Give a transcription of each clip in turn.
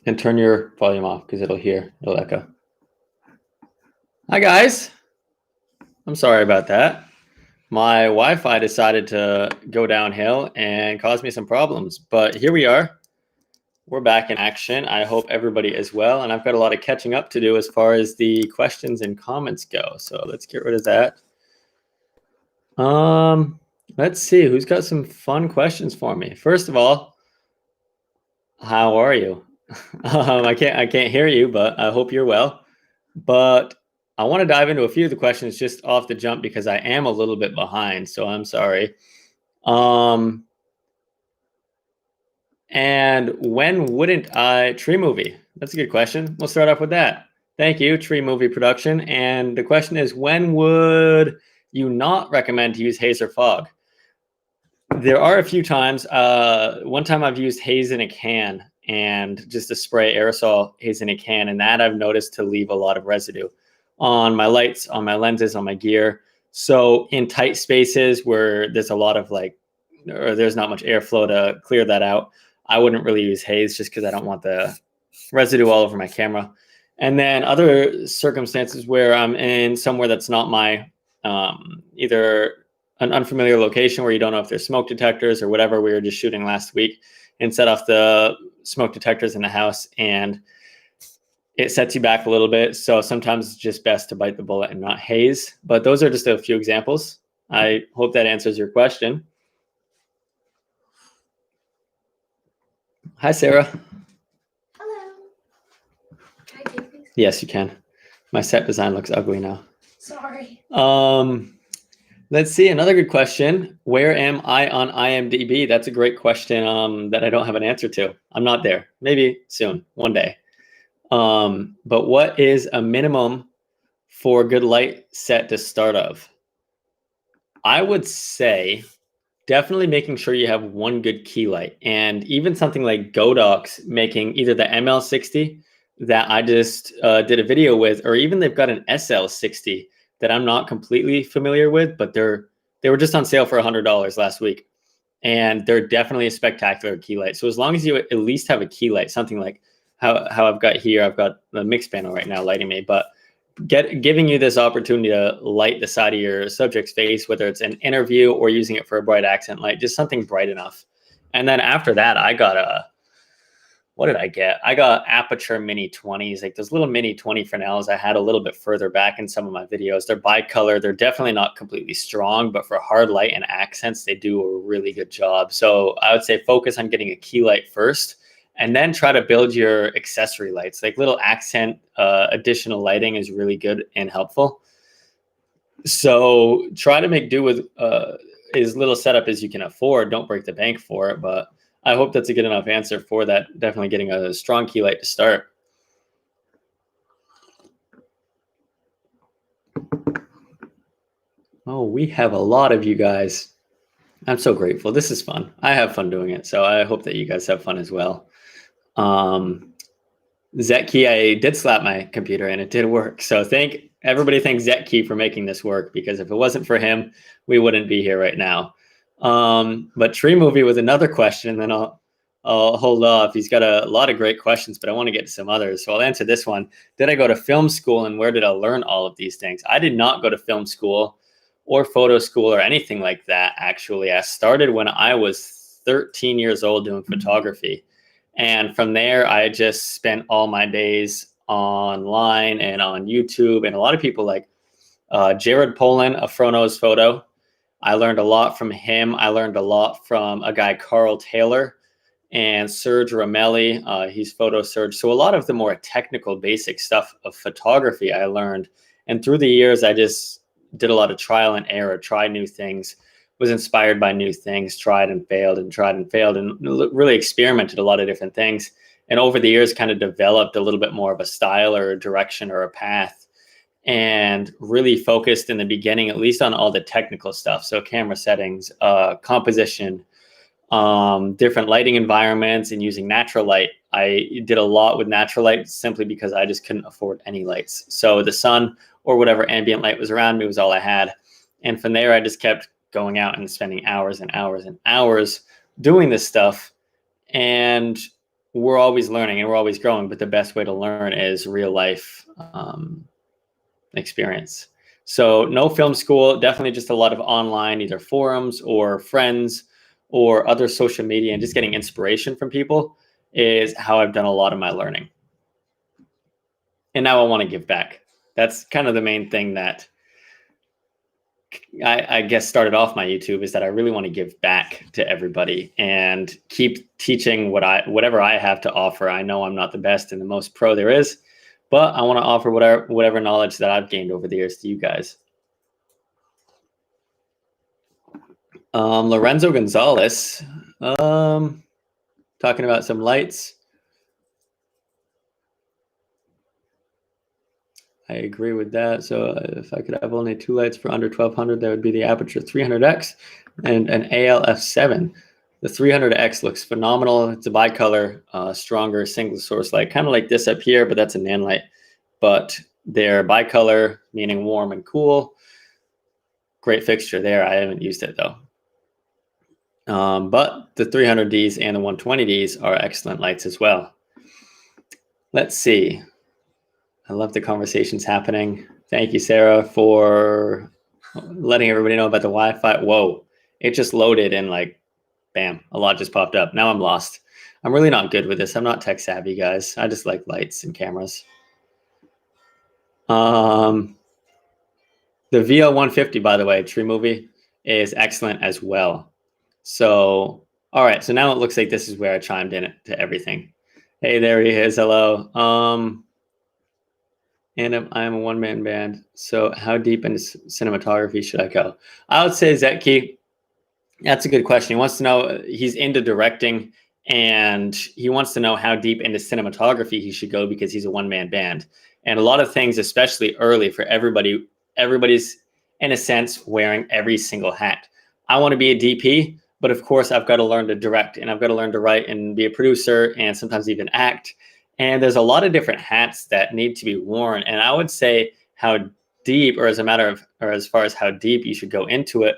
And turn your volume off because it'll echo. Hi guys. I'm sorry about that. My Wi-Fi decided to go downhill and cause me some problems, but here we are. We're back in action. I hope everybody is well, and I've got a lot of catching up to do as far as the questions and comments go. So let's get rid of that. Let's see who's got some fun questions for me. First of all, how are you? I can't hear you, but I hope you're well. But I want to dive into a few of the questions just off the jump because I am a little bit behind, so I'm sorry. And when wouldn't I tree movie? That's a good question. We'll start off with that. Thank you, Tree Movie Production. And the question is, when would you not recommend to use haze or fog? There are a few times. One time I've used haze in a can and just a spray aerosol haze in a can, and that I've noticed to leave a lot of residue on my lights, on my lenses, on my gear. So in tight spaces where there's a lot of or there's not much airflow to clear that out, I wouldn't really use haze just because I don't want the residue all over my camera. And then other circumstances where I'm in somewhere that's not my either an unfamiliar location where you don't know if there's smoke detectors or whatever. We were just shooting last week and set off the smoke detectors in the house, and it sets you back a little bit. So sometimes it's just best to bite the bullet and not haze. But those are just a few examples. I hope that answers your question. Hi, Sarah. Hello. Can I take these? Yes, you can. My set design looks ugly now. Sorry. Let's see, another good question. Where am I on IMDb? That's a great question that I don't have an answer to. I'm not there. Maybe soon, one day. But what is a minimum for a good light set to start of? I would say definitely making sure you have one good key light, and even something like Godox making either the ML60 that I just did a video with, or even they've got an SL60 that I'm not completely familiar with, but they were just on sale for $100 last week, and they're definitely a spectacular key light. So as long as you at least have a key light, something like how I've got here, I've got the mix panel right now lighting me, but giving you this opportunity to light the side of your subject's face, whether it's an interview or using it for a bright accent light, just something bright enough. And then after that, I got what did I get? I got Aperture Mini 20s, like those little Mini 20 Fresnels I had a little bit further back in some of my videos. They're bicolor. They're definitely not completely strong, but for hard light and accents, they do a really good job. So I would say focus on getting a key light first, and then try to build your accessory lights. Like little accent additional lighting is really good and helpful. So try to make do with as little setup as you can afford. Don't break the bank for it, but I hope that's a good enough answer for that. Definitely getting a strong key light to start. Oh, we have a lot of you guys. I'm so grateful. This is fun. I have fun doing it. So I hope that you guys have fun as well. Zetkey, I did slap my computer and it did work. So everybody thanks Zetkey for making this work, because if it wasn't for him, we wouldn't be here right now. But Tree Movie was another question, and then I'll hold off. He's got a lot of great questions, but I want to get to some others. So I'll answer this one. Did I go to film school, and where did I learn all of these things? I did not go to film school or photo school or anything like that, actually. I started when I was 13 years old doing photography. And from there, I just spent all my days online and on YouTube. And a lot of people like Jared Polin of Frono's Photo. I learned a lot from him. I learned a lot from a guy, Carl Taylor, and Serge Ramelli. He's Photo Serge. So a lot of the more technical, basic stuff of photography I learned. And through the years, I just did a lot of trial and error, tried new things, was inspired by new things, tried and failed, and really experimented a lot of different things. And over the years, kind of developed a little bit more of a style or a direction or a path, and really focused in the beginning, at least on all the technical stuff. So camera settings, composition, different lighting environments, and using natural light. I did a lot with natural light simply because I just couldn't afford any lights. So the sun or whatever ambient light was around me was all I had. And from there, I just kept going out and spending hours and hours and hours doing this stuff. And we're always learning and we're always growing, but the best way to learn is real life experience. So no film school, definitely just a lot of online, either forums or friends or other social media, and just getting inspiration from people is how I've done a lot of my learning. And now I want to give back. That's kind of the main thing that I guess started off my YouTube, is that I really want to give back to everybody and keep teaching whatever I have to offer. I know I'm not the best and the most pro there is, but I want to offer whatever knowledge that I've gained over the years to you guys. Lorenzo Gonzalez, talking about some lights. I agree with that. So if I could have only 2 lights for under 1200, that would be the Aperture 300X and an AL-F7. The 300X looks phenomenal. It's a bicolor, stronger single source light, kind of like this up here, but that's a nan light. But they're bicolor, meaning warm and cool. Great fixture there. I haven't used it though. But the 300Ds and the 120Ds are excellent lights as well. Let's see. I love the conversations happening. Thank you, Sarah, for letting everybody know about the Wi-Fi. Whoa, it just loaded and like, bam, a lot just popped up. Now I'm lost. I'm really not good with this. I'm not tech savvy, guys. I just like lights and cameras. The VL150, by the way, Tree Movie, is excellent as well. So, all right. So now it looks like this is where I chimed in to everything. Hey, there he is. Hello. And I'm a one-man band. So how deep into cinematography should I go? I would say Zetke. That's a good question. He wants to know, he's into directing, and he wants to know how deep into cinematography he should go because he's a one-man band. And a lot of things, especially early for everybody's in a sense wearing every single hat. I want to be a DP, but of course I've got to learn to direct, and I've got to learn to write and be a producer and sometimes even act. And there's a lot of different hats that need to be worn. And I would say how deep, or as far as how deep you should go into it,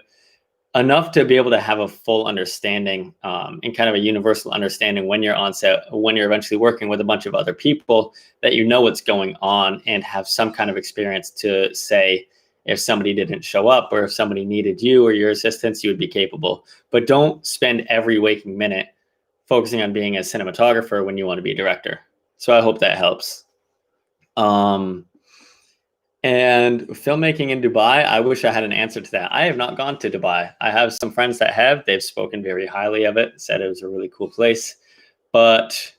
enough to be able to have a full understanding and kind of a universal understanding when you're on set, when you're eventually working with a bunch of other people, that you know what's going on and have some kind of experience to say, if somebody didn't show up or if somebody needed you or your assistance, you would be capable. But don't spend every waking minute focusing on being a cinematographer when you want to be a director. So I hope that helps. And filmmaking in Dubai, I wish I had an answer to that. I have not gone to Dubai. I have some friends that have. They've spoken very highly of it, said it was a really cool place. But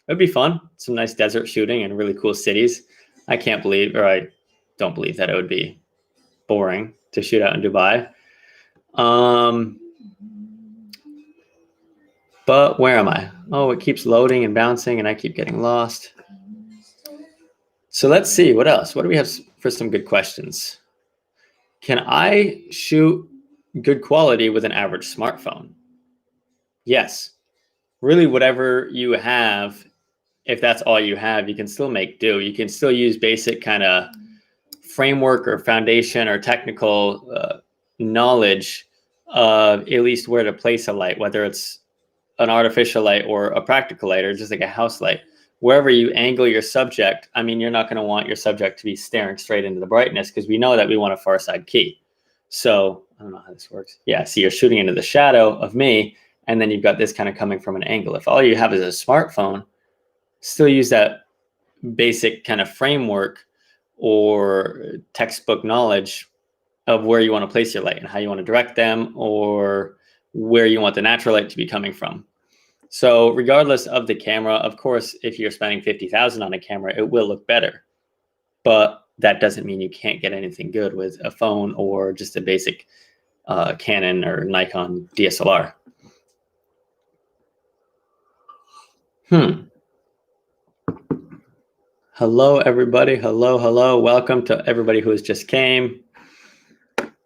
it would be fun. Some nice desert shooting and really cool cities. I don't believe that it would be boring to shoot out in Dubai. But where am I? Oh, it keeps loading and bouncing and I keep getting lost. So let's see, what else? What do we have for some good questions? Can I shoot good quality with an average smartphone? Yes. Really, whatever you have, if that's all you have, you can still make do. You can still use basic kind of framework or foundation or technical knowledge of at least where to place a light, whether it's an artificial light or a practical light or just like a house light. Wherever you angle your subject, I mean, you're not going to want your subject to be staring straight into the brightness because we know that we want a far side key. So I don't know how this works. Yeah, see, you're shooting into the shadow of me, and then you've got this kind of coming from an angle. If all you have is a smartphone, still use that basic kind of framework or textbook knowledge of where you want to place your light and how you want to direct them or where you want the natural light to be coming from. So regardless of the camera, of course, if you're spending $50,000 on a camera, it will look better. But that doesn't mean you can't get anything good with a phone or just a basic Canon or Nikon DSLR. Hello, everybody. Hello. Welcome to everybody who has just came.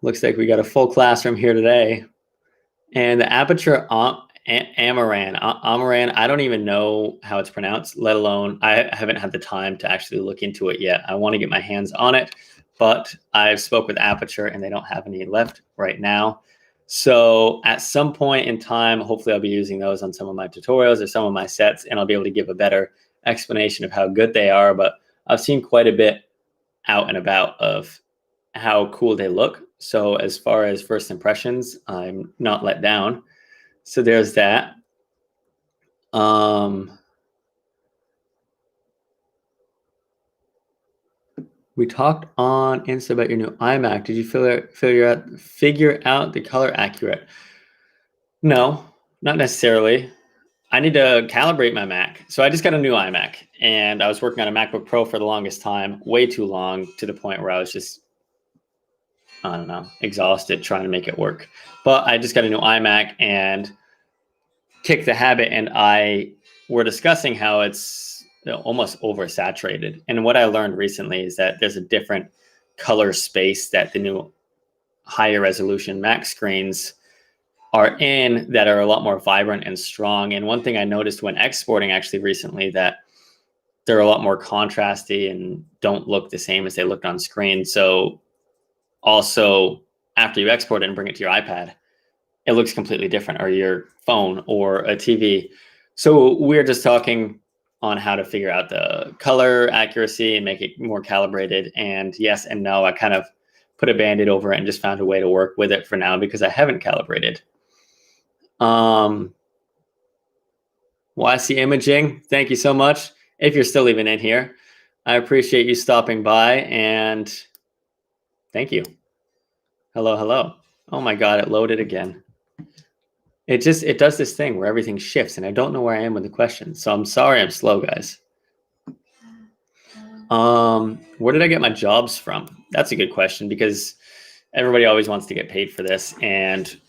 Looks like we got a full classroom here today. And the Aperture Amaran, I don't even know how it's pronounced, let alone I haven't had the time to actually look into it yet. I want to get my hands on it, but I've spoke with Aperture and they don't have any left right now. So at some point in time, hopefully I'll be using those on some of my tutorials or some of my sets, and I'll be able to give a better explanation of how good they are. But I've seen quite a bit out and about of how cool they look. So as far as first impressions, I'm not let down. So there's that. We talked on Insta about your new iMac. Did you figure out the color accurate? No, not necessarily. I need to calibrate my Mac. So I just got a new iMac, and I was working on a MacBook Pro for the longest time, way too long, to the point where I was just, I don't know, exhausted trying to make it work. But I just got a new iMac and kicked the habit, and we're discussing how it's almost oversaturated. And what I learned recently is that there's a different color space that the new higher resolution Mac screens are in that are a lot more vibrant and strong. And one thing I noticed when exporting actually recently, that they're a lot more contrasty and don't look the same as they looked on screen. So also after you export it and bring it to your iPad, it looks completely different, or your phone or a TV. So we're just talking on how to figure out the color accuracy and make it more calibrated. And yes and no, I kind of put a Band-Aid over it and just found a way to work with it for now because I haven't calibrated. YC Imaging, thank you so much. If you're still even in here, I appreciate you stopping by, and thank you. Hello, hello. Oh my God, it loaded again. It does this thing where everything shifts, and I don't know where I am with the questions. So I'm sorry I'm slow, guys. Where did I get my jobs from? That's a good question, because everybody always wants to get paid for this, and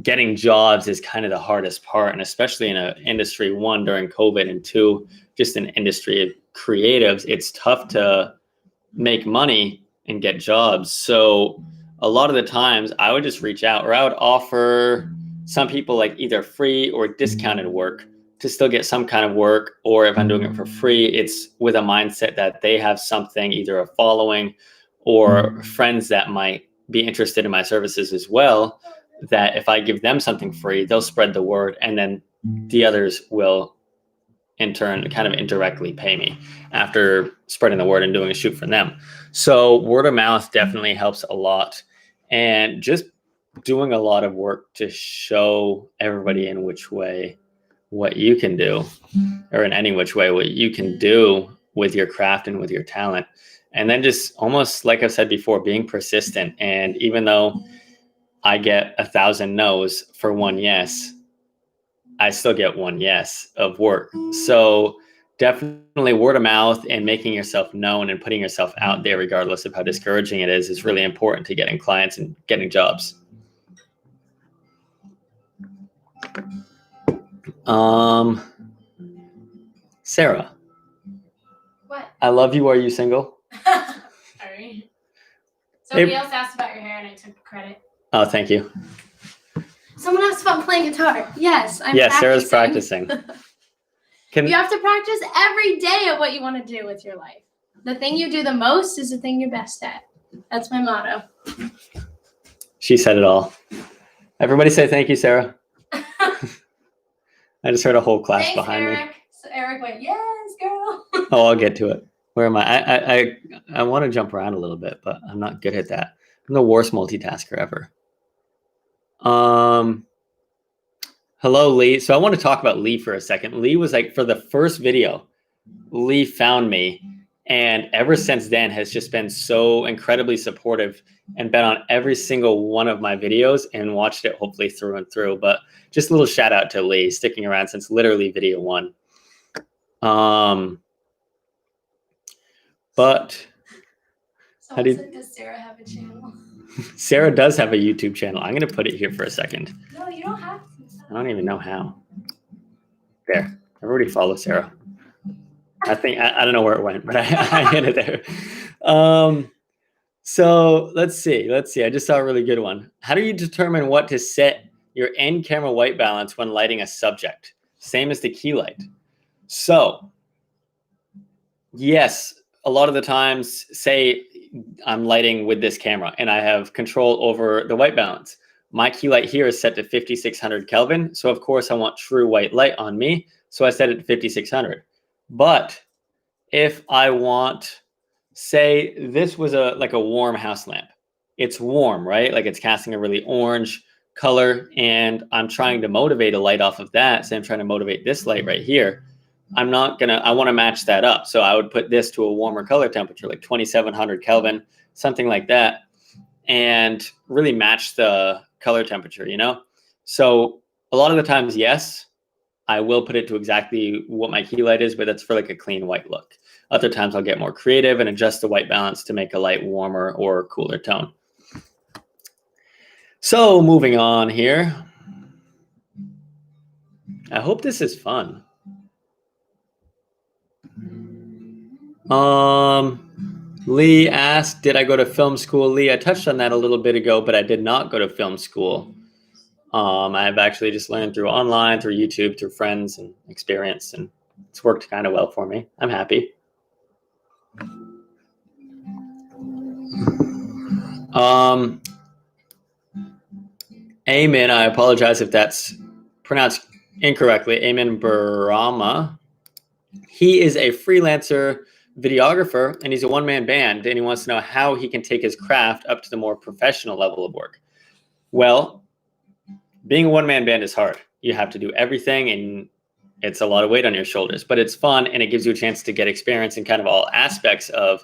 getting jobs is kind of the hardest part, and especially in an industry, one, during COVID, and two, just an industry of creatives, it's tough to make money and get jobs. So a lot of the times I would just reach out, or I would offer some people like either free or discounted work to still get some kind of work. Or if I'm doing it for free, it's with a mindset that they have something, either a following or friends that might be interested in my services as well, that if I give them something free, they'll spread the word, and then the others will in turn kind of indirectly pay me after spreading the word and doing a shoot for them. So word of mouth definitely helps a lot, and just doing a lot of work to show everybody in which way what you can do, or in any which way what you can do with your craft and with your talent. And then just almost like I've said before, being persistent. And even though I get 1,000 no's for one yes, I still get one yes of work. So definitely word of mouth and making yourself known and putting yourself out there, regardless of how discouraging it is really important to getting clients and getting jobs. Sarah. What? I love you. Are you single? Sorry. Somebody else asked about your hair and I took credit. Oh, thank you. Someone asked about playing guitar. Yes, I'm Yes, practicing. Sarah's practicing. You have to practice every day at what you want to do with your life. The thing you do the most is the thing you're best at. That's my motto. She said it all. Everybody say thank you, Sarah. I just heard a whole class Thanks, behind Eric. me. So Eric went, yes, girl. Oh, I'll get to it. Where am I? I want to jump around a little bit, but I'm not good at that. I'm the worst multitasker ever. Hello, Lee. So I want to talk about Lee for a second. Lee was like, for the first video, Lee found me, and ever since then has just been so incredibly supportive and been on every single one of my videos and watched it hopefully through and through. But just a little shout out to Lee, sticking around since literally video one. But Someone said, does Sarah have a channel? Sarah does have a YouTube channel. I'm going to put it here for a second. No, you don't have to. I don't even know how. There. Everybody follow Sarah. I think, I don't know where it went, but I hit it there. So let's see. I just saw a really good one. How do you determine what to set your end camera white balance when lighting a subject? Same as the key light. So yes, a lot of the times, say I'm lighting with this camera and I have control over the white balance, My key light here is set to 5600 Kelvin. So of course I want true white light on me. So I set it to 5600. But if I want, say this was like a warm house lamp, it's warm, right? Like it's casting a really orange color, and I'm trying to motivate a light off of that. So I'm trying to motivate this light right here. I want to match that up. So I would put this to a warmer color temperature, like 2700 Kelvin, something like that, and really match the color temperature, you know? So a lot of the times, yes, I will put it to exactly what my key light is, but that's for like a clean white look. Other times I'll get more creative and adjust the white balance to make a light warmer or cooler tone. So moving on here. I hope this is fun. Lee asked, did I go to film school? Lee, I touched on that a little bit ago, but I did not go to film school. I've actually just learned through online, through YouTube, through friends and experience, and it's worked kind of well for me. I'm happy. Amen. I apologize if that's pronounced incorrectly. Amen Barama. He is a freelancer videographer, and he's a one-man band, and he wants to know how he can take his craft up to the more professional level of work. Well, being a one-man band is hard. You have to do everything, and it's a lot of weight on your shoulders, but it's fun, and it gives you a chance to get experience in kind of all aspects of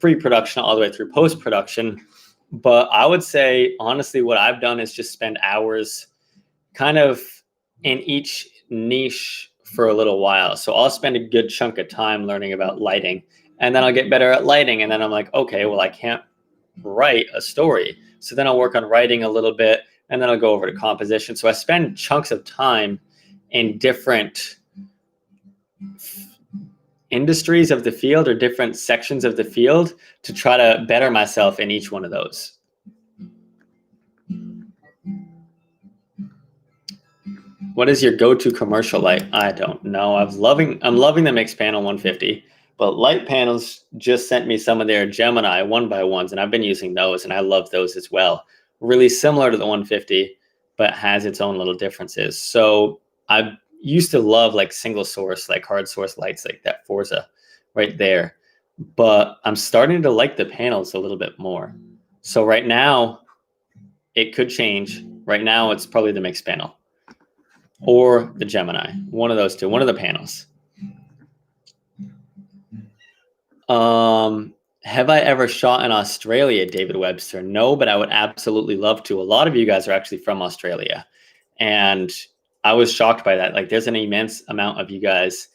pre-production all the way through post-production. But I would say, honestly, what I've done is just spend hours kind of in each niche for a little while. So I'll spend a good chunk of time learning about lighting, and then I'll get better at lighting. And then I'm like, okay, well, I can't write a story. So then I'll work on writing a little bit, and then I'll go over to composition. So I spend chunks of time in different industries of the field or different sections of the field to try to better myself in each one of those. What is your go-to commercial light? I don't know. I'm loving the mixed panel 150, but Light Panels just sent me some of their Gemini 1x1s, and I've been using those, and I love those as well. Really similar to the 150, but has its own little differences. So I used to love like single source, like hard source lights like that Forza right there, but I'm starting to like the panels a little bit more. So right now, it could change. Right now, it's probably the mixed panel or the Gemini, one of those two, one of the panels. Have I ever shot in Australia, David Webster? No, but I would absolutely love to. A lot of you guys are actually from Australia, and I was shocked by that. Like, there's an immense amount of you guys,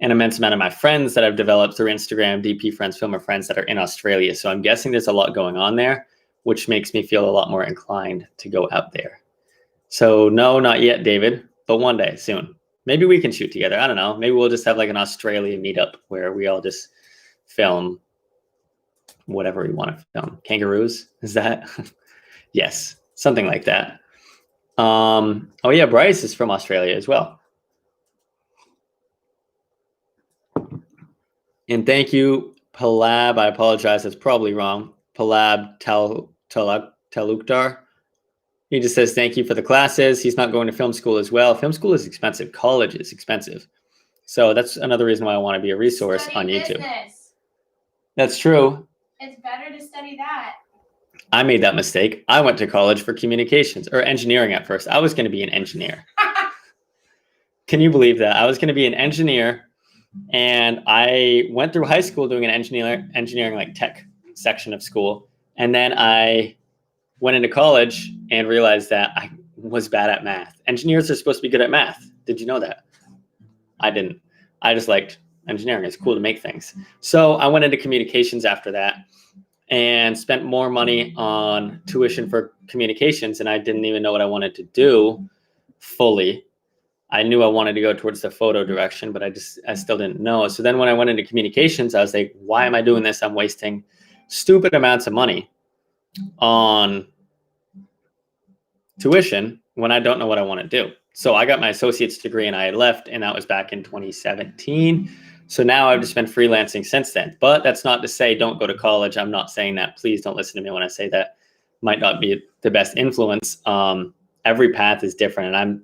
an immense amount of my friends that I've developed through Instagram, DP friends, filmer friends that are in Australia. So I'm guessing there's a lot going on there, which makes me feel a lot more inclined to go out there. So no, not yet, David, but one day soon. Maybe we can shoot together. I don't know. Maybe we'll just have like an Australia meetup where we all just film whatever we want to film. Kangaroos, is that? Yes, something like that. Oh yeah, Bryce is from Australia as well. And thank you, Palab. I apologize, that's probably wrong. Palab Talukdar. He just says thank you for the classes. He's not going to film school as well. Film school is expensive. College is expensive. So that's another reason why I want to be a resource Study on YouTube. business. That's true. It's better to study that. I made that mistake. I went to college for communications or engineering at first. I was going to be an engineer. Can you believe that? I was going to be an engineer, and I went through high school doing an engineering like tech section of school. And then I went into college and realized that I was bad at math. Engineers are supposed to be good at math. Did you know that? I didn't. I just liked engineering. It's cool to make things. So I went into communications after that and spent more money on tuition for communications, and I didn't even know what I wanted to do fully. I knew I wanted to go towards the photo direction, but I still didn't know. So then when I went into communications, I was like, why am I doing this? I'm wasting stupid amounts of money on tuition when I don't know what I want to do. So I got my associate's degree and I had left, and that was back in 2017. So now I've just been freelancing since then. But that's not to say don't go to college. I'm not saying that. Please don't listen to me when I say that. might not be the best influence. Every path is different. And I'm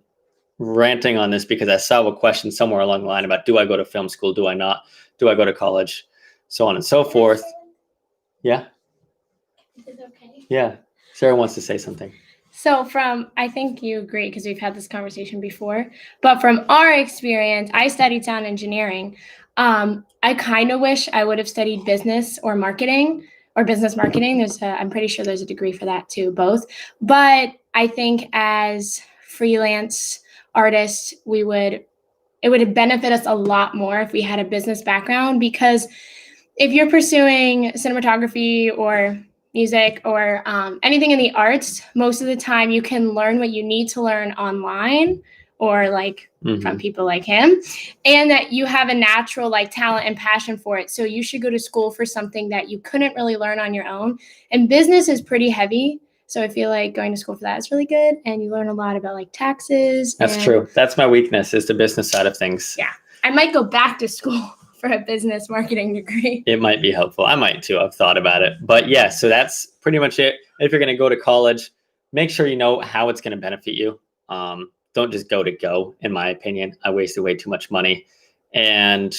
ranting on this because I saw a question somewhere along the line about, do I go to film school? Do I not? Do I go to college? So on and so forth. Yeah. Is it okay? Yeah. Sarah wants to say something. So I think you agree because we've had this conversation before, but from our experience, I studied sound engineering. I kind of wish I would have studied business or marketing or business marketing. I'm pretty sure there's a degree for that too, both. But I think as freelance artists, it would benefit us a lot more if we had a business background, because if you're pursuing cinematography or music or anything in the arts, most of the time you can learn what you need to learn online or from people like him, and that you have a natural talent and passion for it. So you should go to school for something that you couldn't really learn on your own. And business is pretty heavy. So I feel like going to school for that is really good. And you learn a lot about taxes. That's true. That's my weakness, is the business side of things. Yeah. I might go back to school for a business marketing degree. It might be helpful. I might too. I've thought about it. But yeah, so that's pretty much it. If you're going to go to college, make sure you know how it's going to benefit you. Don't just go, in my opinion. I wasted way too much money. And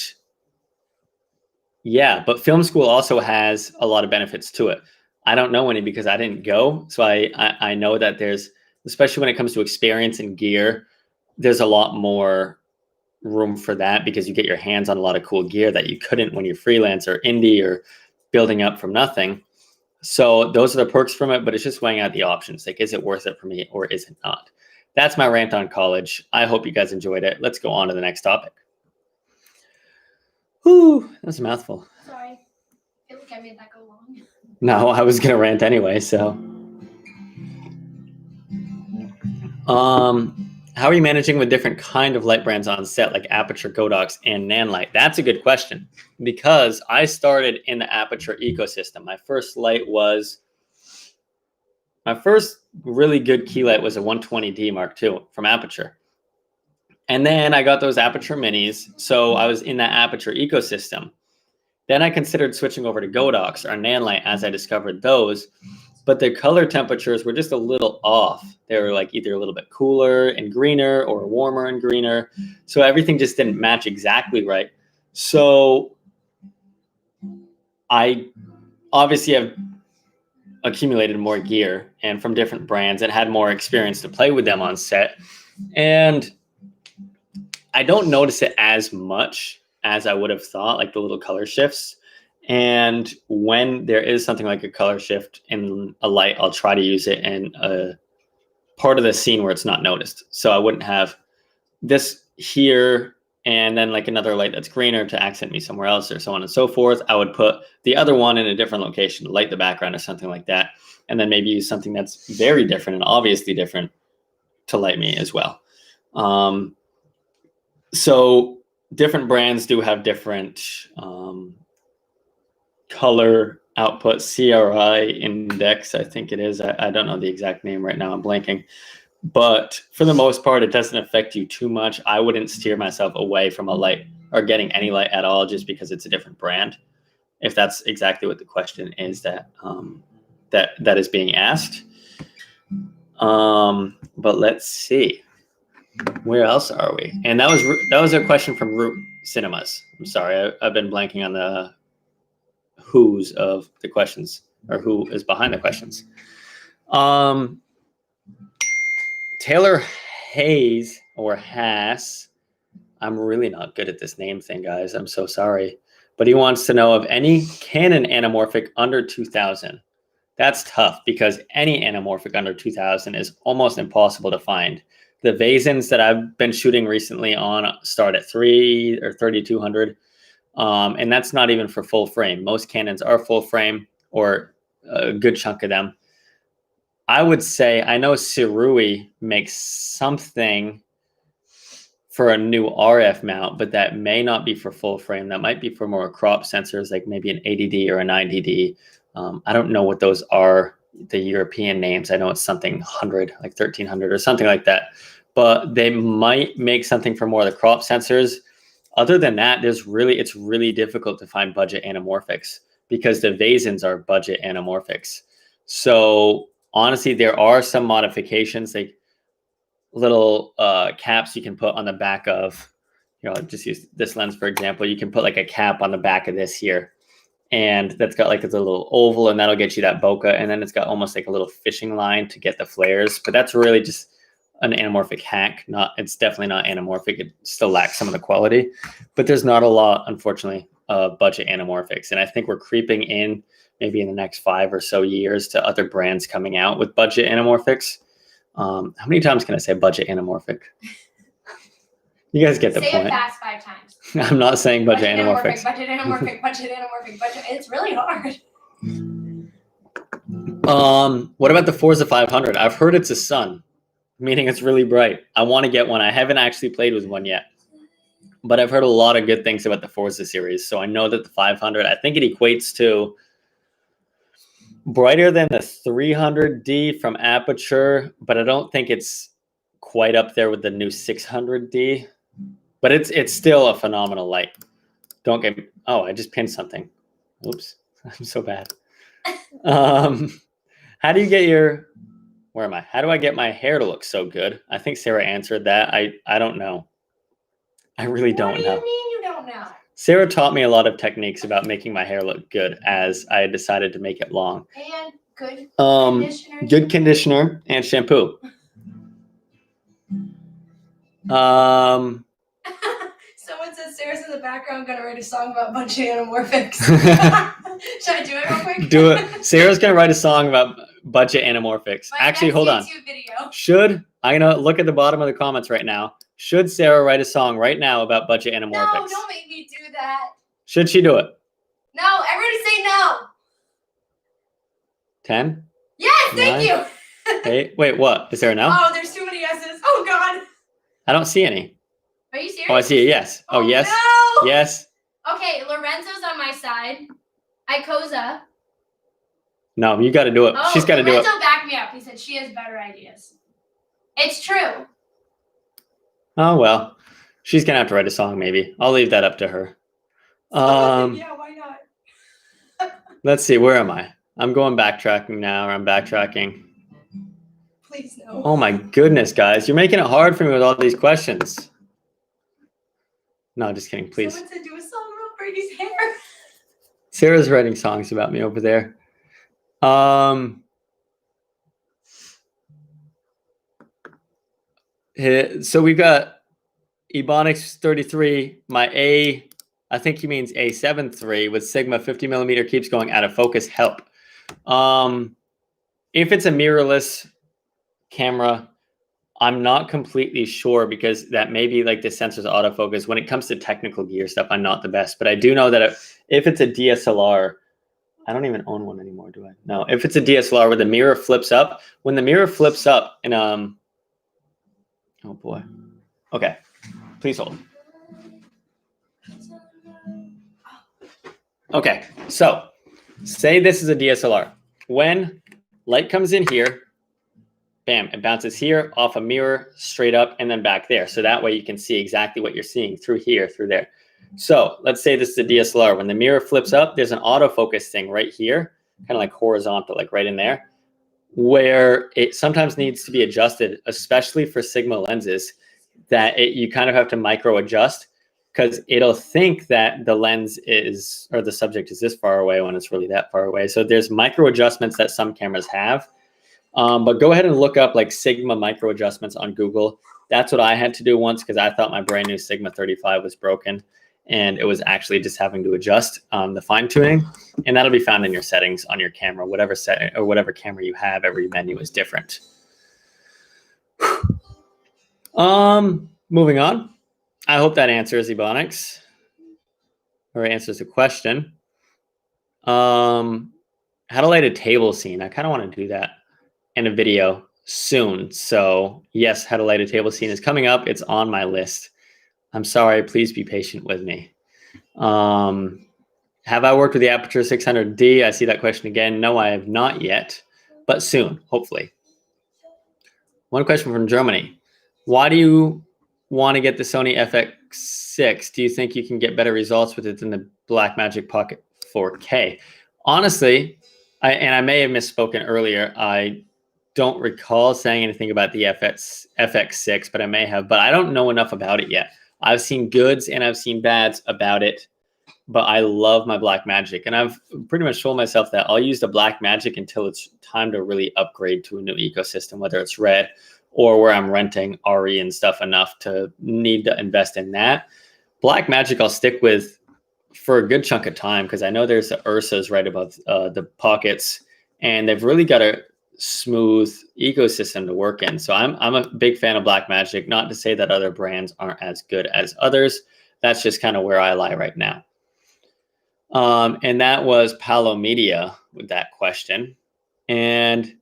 yeah, but film school also has a lot of benefits to it. I don't know any because I didn't go. So I know that there's, especially when it comes to experience and gear, there's a lot more room for that because you get your hands on a lot of cool gear that you couldn't when you're freelance or indie or building up from nothing. So those are the perks from it, but it's just weighing out the options. Is it worth it for me or is it not? That's my rant on college. I hope you guys enjoyed it. Let's go on to the next topic. Whew, that's a mouthful. Sorry. I feel like I made that go long. No, I was going to rant anyway, so. How are you managing with different kind of light brands on set, like Aperture, Godox, and Nanlite? That's a good question, because I started in the Aperture ecosystem. My first really good key light was a 120D Mark II from Aperture. And then I got those Aperture minis, so I was in that Aperture ecosystem. Then I considered switching over to Godox or Nanlite as I discovered those, but the color temperatures were just a little off. They were either a little bit cooler and greener or warmer and greener. So everything just didn't match exactly right. So I obviously have accumulated more gear and from different brands and had more experience to play with them on set. And I don't notice it as much as I would have thought, the little color shifts. And when there is something like a color shift in a light, I'll try to use it in a part of the scene where it's not noticed. So I wouldn't have this here and then another light that's greener to accent me somewhere else or so on and so forth. I would put the other one in a different location to light the background or something like that. And then maybe use something that's very different and obviously different to light me as well. So different brands do have different color output, CRI index, I think it is. I don't know the exact name right now. I'm blanking. But for the most part, it doesn't affect you too much. I wouldn't steer myself away from a light or getting any light at all just because it's a different brand. If that's exactly what the question is that is being asked. But let's see. Where else are we? And that was a question from Root Cinemas. I'm sorry, I've been blanking on the who's of the questions or who is behind the questions. Taylor Haze or Haas. I'm really not good at this name thing, guys. I'm so sorry. But he wants to know of any Canon anamorphic under 2000. That's tough because any anamorphic under 2000 is almost impossible to find. The Vasins that I've been shooting recently on start at 3 or 3200. And that's not even for full frame. Most Canons are full frame, or a good chunk of them. I would say, I know Sirui makes something for a new RF mount, but that may not be for full frame. That might be for more crop sensors, like maybe an 80D or a 90D. I don't know what those are, the European names. I know it's something 100, like 1300 or something like that. But they might make something for more of the crop sensors. Other than that, it's really difficult to find budget anamorphics because the Vasins are budget anamorphics. So Honestly, there are some modifications, like little caps you can put on the back of, just use this lens, for example. You can put like a cap on the back of this here. And that's got like a little oval, and that'll get you that bokeh. And then it's got almost like a little fishing line to get the flares. But that's really just an anamorphic hack. It's definitely not anamorphic. It still lacks some of the quality. But there's not a lot, unfortunately, budget anamorphics. And I think we're creeping in maybe in the next 5 or so years to other brands coming out with budget anamorphics. How many times can I say budget anamorphic? You guys get the point. Say it fast 5 times. I'm not saying budget anamorphics. Budget anamorphic, budget anamorphic, budget. It's really hard. What about the Forza 500? I've heard it's a sun, meaning it's really bright. I want to get one. I haven't actually played with one yet, but I've heard a lot of good things about the Forza series. So I know that the 500, I think it equates to brighter than the 300D from Aperture, but I don't think it's quite up there with the new 600D. But it's still a phenomenal light. Don't get me. Oh, I just pinned something. Oops, I'm so bad. How do you get your? Where am I? How do I get my hair to look so good? I think Sarah answered that. I don't know. I really don't know. What do you mean you don't know? Sarah taught me a lot of techniques about making my hair look good as I decided to make it long. And good conditioner. Good conditioner and shampoo. Someone says Sarah's in the background gonna write a song about budget anamorphics. Should I do it real quick? Do it. Sarah's gonna write a song about budget anamorphics. Actually, hold on. Video. I'm gonna look at the bottom of the comments right now. Should Sarah write a song right now about budget anamorphics? No, don't make me do that. Should she do it? No, everybody say no. 10? Yes, thank you. 8? Wait, what? Is there a no? Oh, there's too many yeses. Oh God. I don't see any. Are you serious? Oh, I see a yes. Oh, yes. No. Yes. Okay, Lorenzo's on my side. Ikoza. No, you got to do it. Oh, She's got to do it. Lorenzo backed me up. He said she has better ideas. It's true. Oh, well. She's going to have to write a song, maybe. I'll leave that up to her. Yeah, why not? Let's see. Where am I? I'm going backtracking now, or I'm backtracking. Please no. Oh, my goodness, guys. You're making it hard for me with all these questions. No, just kidding. Please. Someone said do a song about Brady's hair. Sarah's writing songs about me over there. So we've got Ebonics 33, my I think he means A7 III with Sigma 50 millimeter keeps going out of focus. Help. If it's a mirrorless camera, I'm not completely sure because that may be like the sensor's autofocus. When it comes to technical gear stuff, I'm not the best, but I do know that if it's a DSLR, I don't even own one anymore, do I? No, if it's a DSLR where the mirror flips up, when the mirror flips up in oh boy. Okay, please hold. Okay, so say this is a DSLR. When light comes in here, bam, it bounces here off a mirror straight up and then back there. So that way you can see exactly what you're seeing through here, through there. So let's say this is a DSLR. When the mirror flips up, there's an autofocus thing right here, kind of like horizontal, like right in there, where it sometimes needs to be adjusted, especially for Sigma lenses, that you kind of have to micro adjust because it'll think that the lens is, or the subject is this far away when it's really that far away. So there's micro adjustments that some cameras have. But go ahead and look up like Sigma micro adjustments on Google. That's what I had to do once because I thought my brand new Sigma 35 was broken and it was actually just having to adjust the fine tuning. And that'll be found in your settings on your camera, whatever setting or whatever camera you have, every menu is different. Moving on. I hope that answers Ebonics or answers the question. How to light a table scene. I kind of want to do that in a video soon. So yes, how to light a table scene is coming up. It's on my list. I'm sorry, please be patient with me. Have I worked with the Aperture 600D? I see that question again. No, I have not yet, but soon, hopefully. One question from Germany. Why do you want to get the Sony FX6? Do you think you can get better results with it than the Blackmagic Pocket 4K? Honestly, I may have misspoken earlier. I don't recall saying anything about the FX6, but I may have. But I don't know enough about it yet. I've seen goods and I've seen bads about it, but I love my Blackmagic, and I've pretty much told myself that I'll use the Blackmagic until it's time to really upgrade to a new ecosystem, whether it's Red or where I'm renting RE and stuff enough to need to invest in that. Blackmagic I'll stick with for a good chunk of time because I know there's the Ursas right above the pockets, and they've really got a smooth ecosystem to work in. So I'm a big fan of Blackmagic. Not to say that other brands aren't as good as others. That's just kind of where I lie right now. And that was Palo Media with that question. And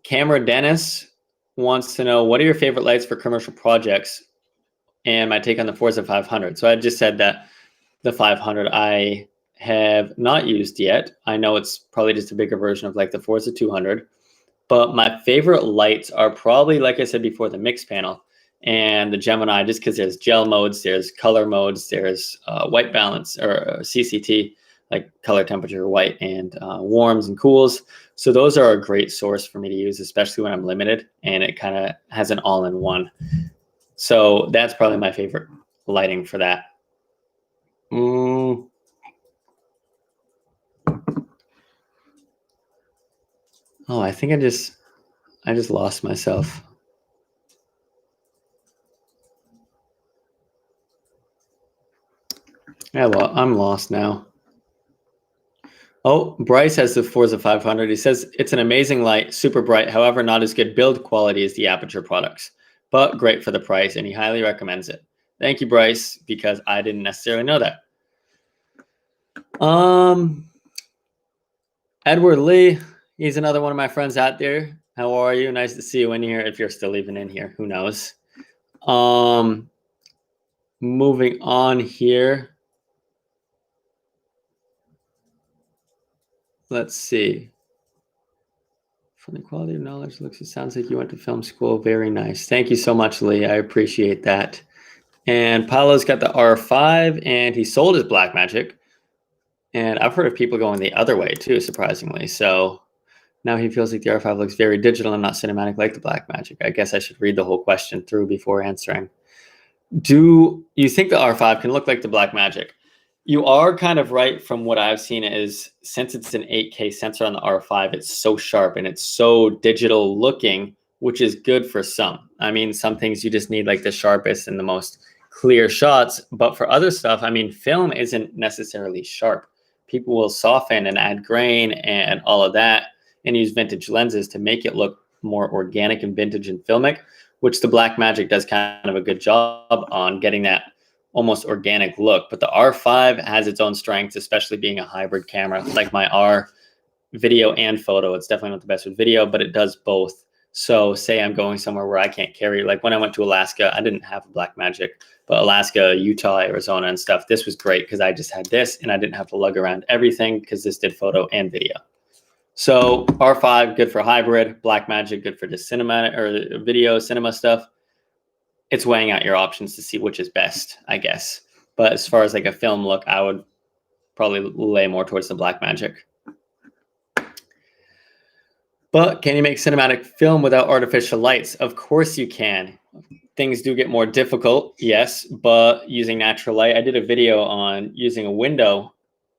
Camera Dennis wants to know, what are your favorite lights for commercial projects? And my take on the Forza 500. So I just said that the 500 I have not used yet. I know it's probably just a bigger version of like the Forza 200. But my favorite lights are probably, like I said before, the mix panel and the Gemini, just because there's gel modes, there's color modes, there's white balance or CCT, like color temperature, white, and warms and cools. So those are a great source for me to use, especially when I'm limited, and it kind of has an all-in-one. So that's probably my favorite lighting for that. Oh, I think I just lost myself. Yeah, well, I'm lost now. Oh, Bryce has the Forza 500. He says it's an amazing light, super bright, however, not as good build quality as the Aperture products, but great for the price, and he highly recommends it. Thank you, Bryce, because I didn't necessarily know that. Edward Lee, he's another one of my friends out there. How are you? Nice to see you in here. If you're still even in here, who knows? Moving on here. Let's see. From the quality of knowledge, looks, it sounds like you went to film school. Very nice. Thank you so much, Lee. I appreciate that. And Paolo's got the R5, and he sold his Blackmagic. And I've heard of people going the other way too, surprisingly. So now he feels like the R5 looks very digital and not cinematic like the Blackmagic. I guess I should read the whole question through before answering. Do you think the R5 can look like the Blackmagic? You are kind of right from what I've seen is, since it's an 8K sensor on the R5, it's so sharp and it's so digital looking, which is good for some. I mean, some things you just need like the sharpest and the most clear shots, but for other stuff, I mean, film isn't necessarily sharp. People will soften and add grain and all of that and use vintage lenses to make it look more organic and vintage and filmic, which the Blackmagic does kind of a good job on getting that almost organic look. But the R5 has its own strengths, especially being a hybrid camera. Like my R, video and photo. It's definitely not the best with video, but it does both. So say I'm going somewhere where I can't carry, like when I went to Alaska, I didn't have a Blackmagic, but Alaska, Utah, Arizona and stuff, this was great because I just had this and I didn't have to lug around everything because this did photo and video. So R5, good for hybrid. Blackmagic, good for just cinema or video, cinema stuff. It's weighing out your options to see which is best, I guess. But as far as like a film look, I would probably lay more towards the Blackmagic. But can you make cinematic film without artificial lights? Of course you can. Things do get more difficult, yes, but using natural light. I did a video on using a window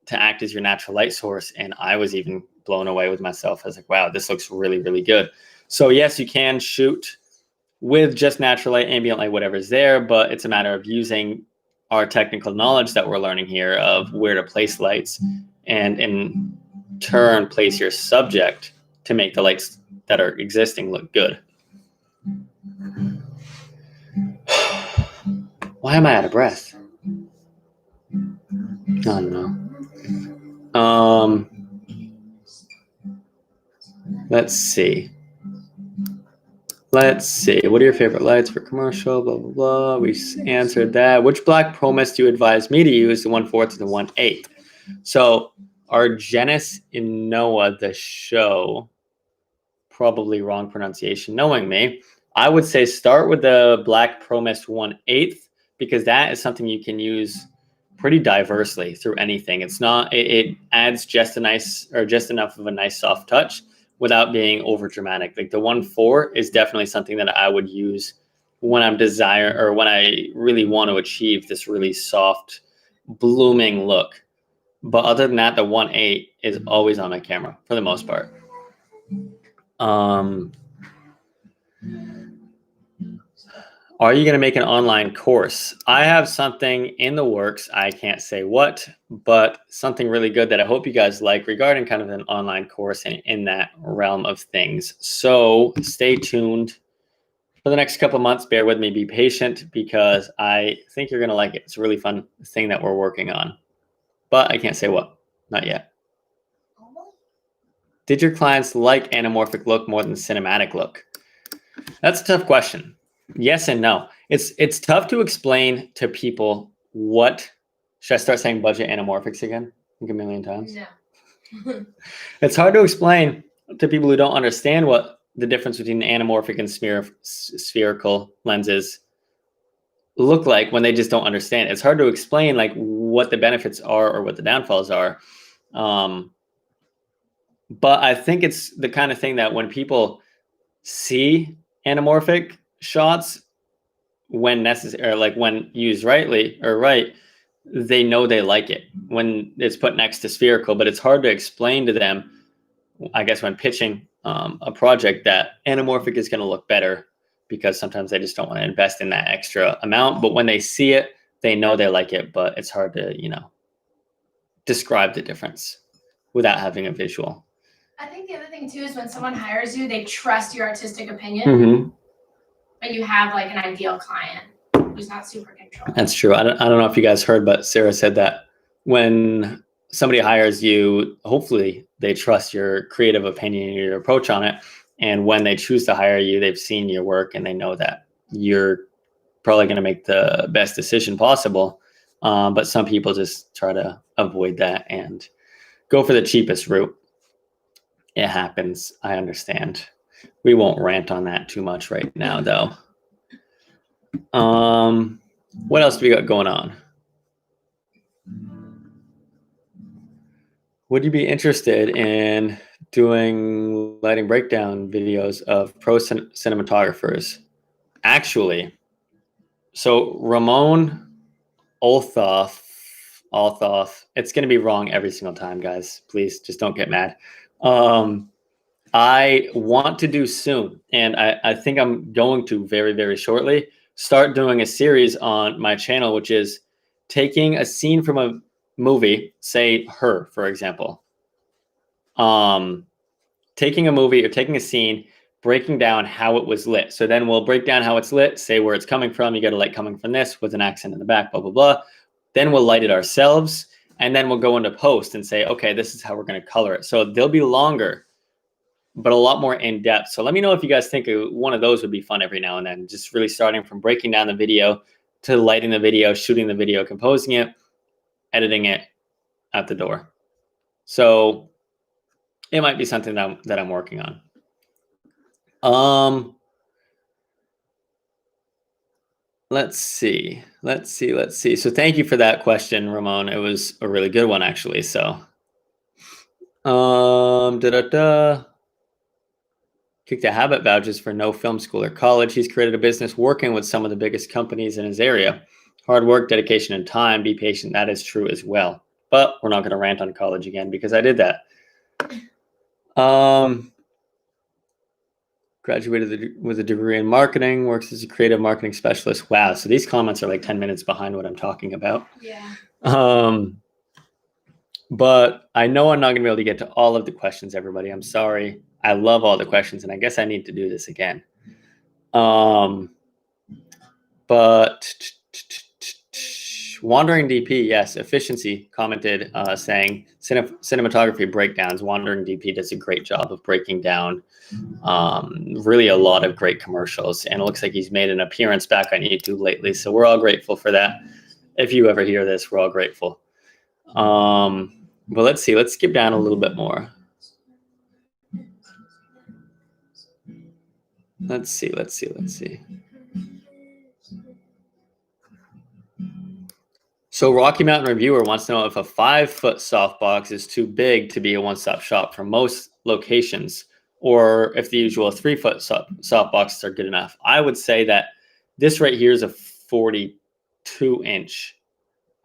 to act as your natural light source, and I was even blown away with myself. I was like, wow, this looks really, really good. So yes, you can shoot with just natural light, ambient light, whatever's there, but it's a matter of using our technical knowledge that we're learning here of where to place lights and in turn place your subject to make the lights that are existing look good. Why am I out of breath? I don't know. Let's see. What are your favorite lights for commercial? Blah, blah, blah. We answered that. Which black Promus do you advise me to use, the 1/4 or the 1/8? So Argenis Inoa, the show, probably wrong pronunciation, knowing me, I would say start with the black Promus 1/8 because that is something you can use pretty diversely through anything. It's not, it adds just a nice or just enough of a nice soft touch without being over dramatic. Like the 1.4 is definitely something that I would use when I'm when I really want to achieve this really soft, blooming look. But other than that, the 1.8 is always on my camera for the most part. Are you going to make an online course? I have something in the works. I can't say what, but something really good that I hope you guys like regarding kind of an online course in that realm of things. So stay tuned for the next couple of months. Bear with me, be patient, because I think you're going to like it. It's a really fun thing that we're working on, but I can't say what, not yet. Did your clients like anamorphic look more than cinematic look? That's a tough question. Yes and no. It's tough to explain to people what. Should I start saying budget anamorphics again? Like a million times? No. It's hard to explain to people who don't understand what the difference between anamorphic and spherical lenses look like when they just don't understand. It's hard to explain like what the benefits are or what the downfalls are. But I think it's the kind of thing that when people see anamorphic shots, when necessary, or like when used rightly or right, they know they like it when it's put next to spherical. But it's hard to explain to them, I guess, when pitching a project, that anamorphic is going to look better, because sometimes they just don't want to invest in that extra amount. But when they see it, they know they like it. But it's hard to, describe the difference without having a visual. I think the other thing too is when someone hires you, they trust your artistic opinion. Mm-hmm. When you have like an ideal client who's not super controlled. That's true. I don't know if you guys heard, but Sarah said that when somebody hires you, hopefully they trust your creative opinion and your approach on it. And when they choose to hire you, they've seen your work and they know that you're probably going to make the best decision possible. But some people just try to avoid that and go for the cheapest route. It happens. I understand. We won't rant on that too much right now, though. What else do we got going on? Would you be interested in doing lighting breakdown videos of pro cinematographers? Actually, so Ramon Althoff, it's going to be wrong every single time, guys. Please just don't get mad. I want to do soon, and I think I'm going to very, very shortly start doing a series on my channel, which is taking a scene from a movie, say Her, for example. Taking a movie or taking a scene, breaking down how it was lit. So then we'll break down how it's lit, say where it's coming from. You got a light coming from this with an accent in the back, blah, blah, blah. Then we'll light it ourselves, and then we'll go into post and say, okay, this is how we're going to color it. So they'll be longer, but a lot more in depth. So let me know if you guys think one of those would be fun every now and then, just really starting from breaking down the video to lighting the video, shooting the video, composing it, editing it out the door. So it might be something that I'm working on. Let's see. So thank you for that question, Ramon. It was a really good one, actually. So, kicked a habit vouchers for no film school or college. He's created a business working with some of the biggest companies in his area. Hard work, dedication, and time. Be patient. That is true as well. But we're not going to rant on college again because I did that. Graduated with a degree in marketing, works as a creative marketing specialist. Wow. So these comments are like 10 minutes behind what I'm talking about. Yeah. But I know I'm not going to be able to get to all of the questions, everybody. I'm sorry. I love all the questions, and I guess I need to do this again. But Wandering DP, yes, efficiency commented saying cinematography breakdowns. Wandering DP does a great job of breaking down really a lot of great commercials, and it looks like he's made an appearance back on YouTube lately. So we're all grateful for that. If you ever hear this, we're all grateful. But let's see. Let's skip down a little bit more. Let's see. So Rocky Mountain Reviewer wants to know if a 5-foot softbox is too big to be a one-stop shop for most locations. or if the usual 3-foot softboxes are good enough. I would say that this right here is a 42-inch,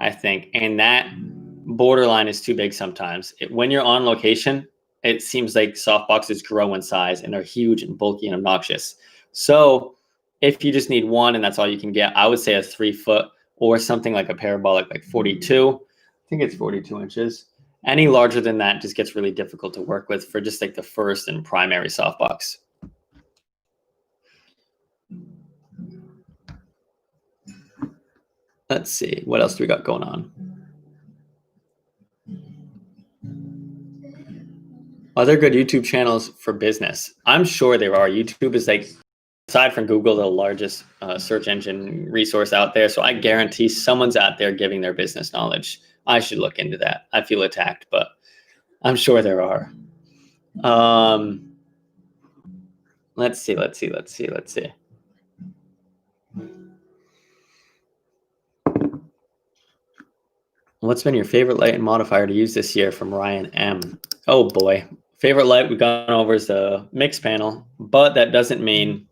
I think, and that borderline is too big sometimes. When you're on location, it seems like softboxes grow in size and they're huge and bulky and obnoxious. So if you just need one and that's all you can get, I would say a 3-foot or something like a parabolic, like 42. I think it's 42 inches. Any larger than that just gets really difficult to work with for just like the first and primary softbox. Let's see, what else do we got going on? Are there good YouTube channels for business? I'm sure there are. YouTube is like, aside from Google, the largest search engine resource out there. So I guarantee someone's out there giving their business knowledge. I should look into that. I feel attacked, but I'm sure there are. Let's see. What's been your favorite light and modifier to use this year, from Ryan M? Oh boy. Favorite light we've gone over is the mix panel, but that doesn't mean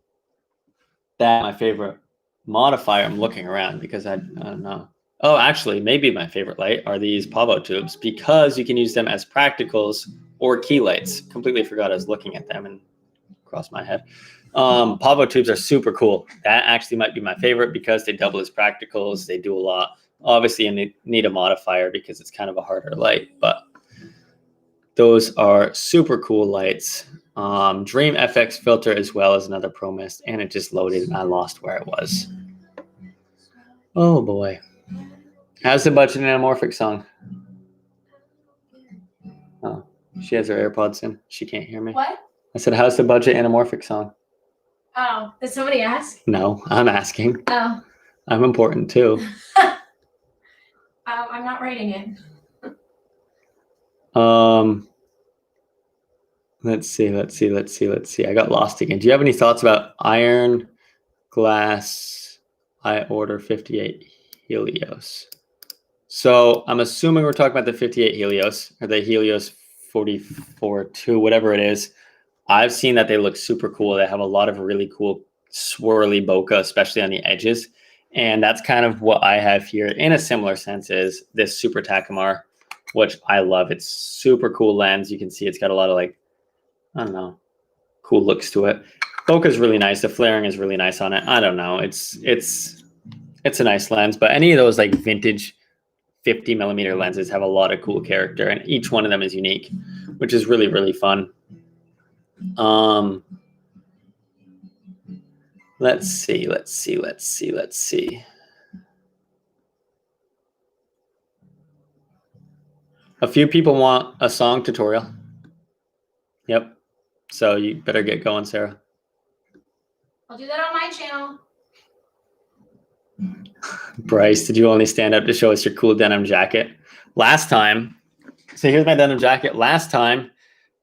that my favorite modifier. I'm looking around because I don't know. Oh, actually, maybe my favorite light are these Pavo tubes because you can use them as practicals or key lights. Completely forgot I was looking at them and crossed my head. Pavo tubes are super cool. That actually might be my favorite because they double as practicals. They do a lot. Obviously, you need a modifier because it's kind of a harder light, but those are super cool lights. Dream FX filter as well as another Pro Mist, and it just loaded and I lost where it was. Oh boy. How's the budget anamorphic song? Oh, she has her AirPods in. She can't hear me. What? I said, how's the budget anamorphic song? Oh, did somebody ask? No, I'm asking. Oh. I'm important too. I'm not writing it. Let's see. I got lost again. Do you have any thoughts about iron glass I order 58 Helios? So I'm assuming we're talking about the 58 Helios or the Helios 44-2, whatever it is. I've seen that they look super cool. They have a lot of really cool swirly bokeh, especially on the edges. And that's kind of what I have here in a similar sense is this Super Takamar, which I love. It's super cool lens. You can see it's got a lot of like, I don't know, cool looks to it. Bokeh is really nice. The flaring is really nice on it. I don't know. It's a nice lens, but any of those like vintage 50 millimeter lenses have a lot of cool character, and each one of them is unique, which is really, really fun. Let's see. A few people want a song tutorial. Yep. So you better get going, Sarah. I'll do that on my channel. Bryce, did you only stand up to show us your cool denim jacket? Last time, so here's my denim jacket. Last time,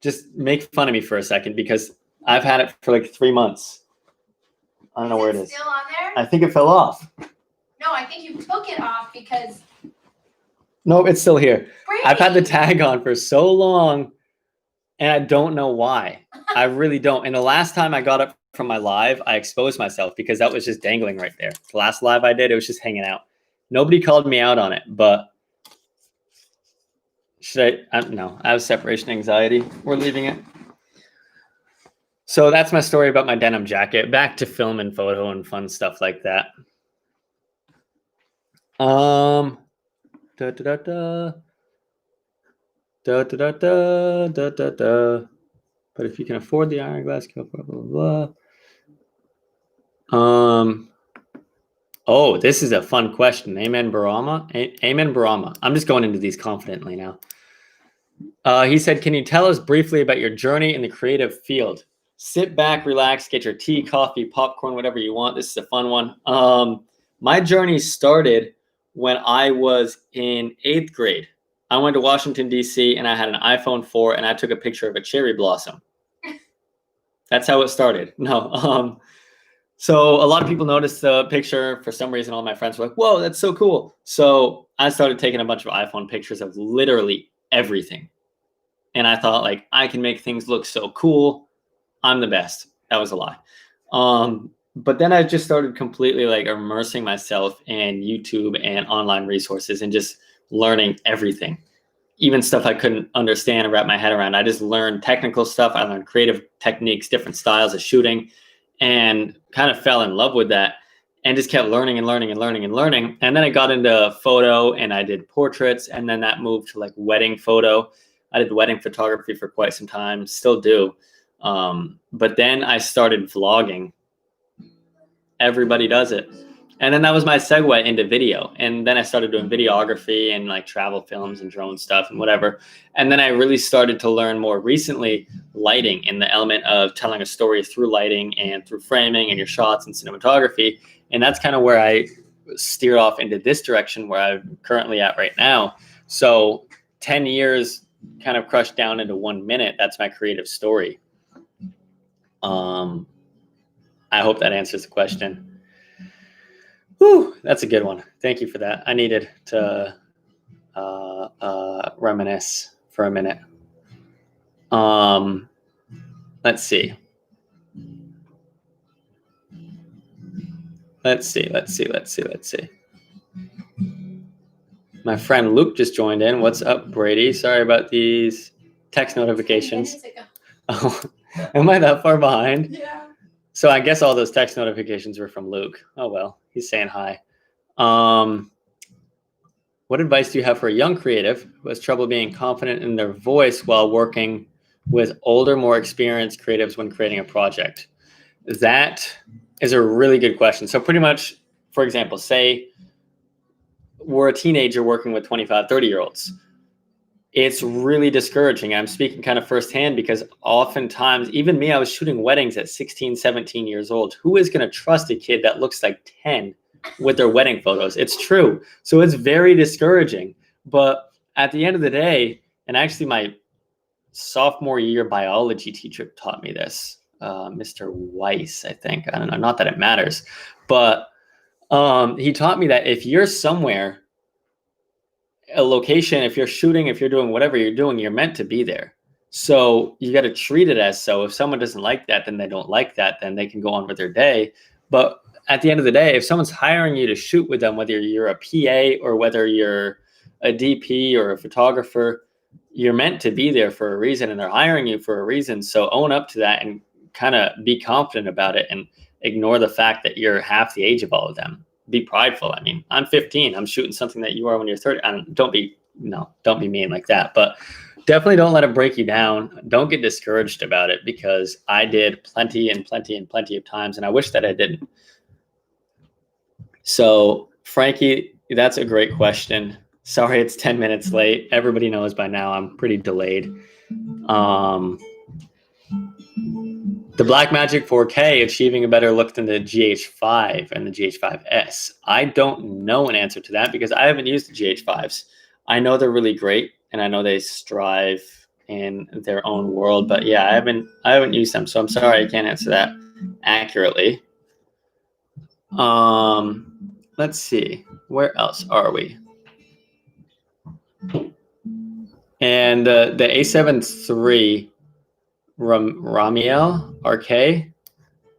just make fun of me for a second because I've had it for like 3 months. I don't know where it is. Still on there? I think it fell off. No, I think you took it off because. No, it's still here. Brady. I've had the tag on for so long, and I don't know why. I really don't. And the last time I got up from my live, I exposed myself because that was just dangling right there. The last live I did, it was just hanging out. Nobody called me out on it, but should I don't know. I have separation anxiety. We're leaving it. So that's my story about my denim jacket. Back to film and photo and fun stuff like that. But if you can afford the iron glass, blah, blah, blah. Oh, this is a fun question. Amen Barama. Amen Barama. I'm just going into these confidently now. He said, can you tell us briefly about your journey in the creative field? Sit back, relax, get your tea, coffee, popcorn, whatever you want. This is a fun one. My journey started when I was in 8th grade. I went to Washington, D.C., and I had an iPhone 4, and I took a picture of a cherry blossom. That's how it started. No. So a lot of people noticed the picture. For some reason, all my friends were like, whoa, that's so cool. So I started taking a bunch of iPhone pictures of literally everything. And I thought, like, I can make things look so cool. I'm the best. That was a lie. But then I just started completely like immersing myself in YouTube and online resources and just learning everything, even stuff I couldn't understand and wrap my head around. I just learned technical stuff. I learned creative techniques, different styles of shooting, and kind of fell in love with that and just kept learning and learning and learning and learning. And then I got into photo and I did portraits, and then that moved to like wedding photo. I did wedding photography for quite some time, still do. But then I started vlogging. Everybody does it. And then that was my segue into video. And then I started doing videography and like travel films and drone stuff and whatever. And then I really started to learn more recently lighting and the element of telling a story through lighting and through framing and your shots and cinematography. And that's kind of where I steered off into this direction where I'm currently at right now. So 10 years kind of crushed down into 1 minute. That's my creative story. I hope that answers the question. Whew, that's a good one. Thank you for that. I needed to reminisce for a minute. Let's see. My friend Luke just joined in. What's up, Brady? Sorry about these text notifications. Oh, am I that far behind? Yeah. So I guess all those text notifications were from Luke. Oh, well, he's saying hi. What advice do you have for a young creative who has trouble being confident in their voice while working with older, more experienced creatives when creating a project? That is a really good question. So pretty much, for example, say we're a teenager working with 25, 30-year-olds. It's really discouraging. I'm speaking kind of firsthand because oftentimes, even me, I was shooting weddings at 16, 17 years old. Who is going to trust a kid that looks like 10 with their wedding photos? It's true. So it's very discouraging. But at the end of the day, and actually my sophomore year biology teacher taught me this, Mr. Weiss, I think. I don't know, not that it matters. But he taught me that if you're somewhere, a location, if you're shooting, if you're doing whatever you're doing, you're meant to be there. So you got to treat it as so. If someone doesn't like that, then they don't like that, then they can go on with their day. But at the end of the day, if someone's hiring you to shoot with them, whether you're a PA or whether you're a DP or a photographer, you're meant to be there for a reason and they're hiring you for a reason. So own up to that and kind of be confident about it and ignore the fact that you're half the age of all of them. Be prideful. I mean, I'm 15. I'm shooting something that you are when you're 30. Don't be mean like that. But definitely don't let it break you down. Don't get discouraged about it because I did plenty of times, and I wish that I didn't. So, Frankie, that's a great question. Sorry, it's 10 minutes late. Everybody knows by now I'm pretty delayed. The Blackmagic 4K achieving a better look than the GH5 and the GH5S. I don't know an answer to that because I haven't used the GH5s. I know they're really great and I know they strive in their own world, but yeah, I haven't used them, so I'm sorry I can't answer that accurately. Let's see, where else are we? And the A7 III Ramiel RK.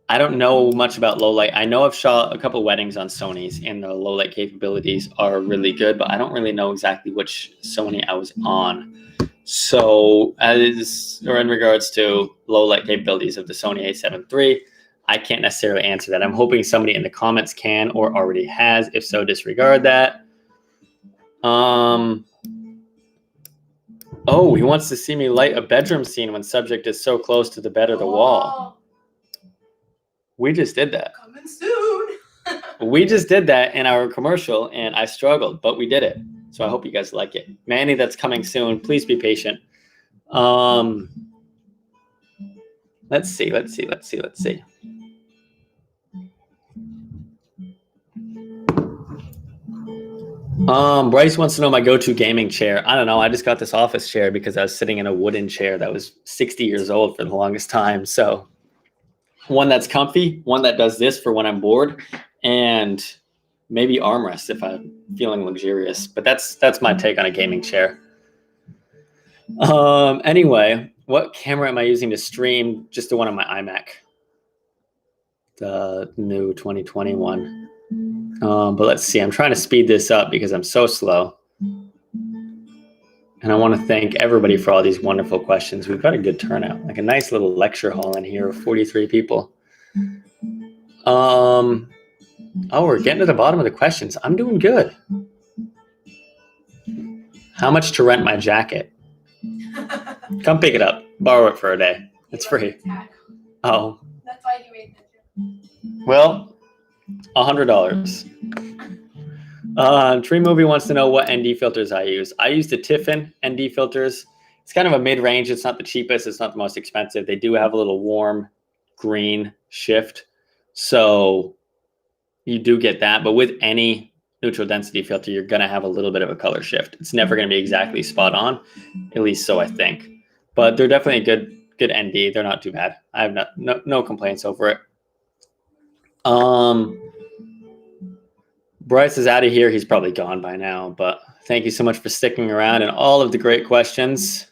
I don't know much about low light. I know I've shot a couple weddings on Sony's and the low light capabilities are really good, but I don't really know exactly which Sony I was on. So in regards to low light capabilities of the Sony A7 III, I can't necessarily answer that. I'm hoping somebody in the comments can or already has. If so, disregard that. Oh, he wants to see me light a bedroom scene when subject is so close to the bed or the wall. We just did that. Coming soon. We just did that in our commercial, and I struggled, but we did it. So I hope you guys like it. Manny, that's coming soon. Please be patient. Let's see. Bryce wants to know my go-to gaming chair. I don't know. I just got this office chair because I was sitting in a wooden chair that was 60 years old for the longest time. So one that's comfy, one that does this for when I'm bored, and maybe armrest if I'm feeling luxurious. But that's my take on a gaming chair. Anyway, What camera am I using to stream? Just the one on my iMac, the new 2021. But let's see. I'm trying to speed this up because I'm so slow. And I want to thank everybody for all these wonderful questions. We've got a good turnout, like a nice little lecture hall in here of 43 people. Oh, we're getting to the bottom of the questions. I'm doing good. How much to rent my jacket? Come pick it up. Borrow it for a day. It's free. Oh. That's why you made that joke. Well, $100. Tree Movie wants to know what ND filters I use. I use the Tiffin ND filters. It's kind of a mid-range. It's not the cheapest. It's not the most expensive. They do have a little warm green shift. So you do get that. But with any neutral density filter, you're going to have a little bit of a color shift. It's never going to be exactly spot on, at least so I think. But they're definitely a good ND. They're not too bad. I have no complaints over it. Bryce is out of here. He's probably gone by now, but thank you so much for sticking around and all of the great questions.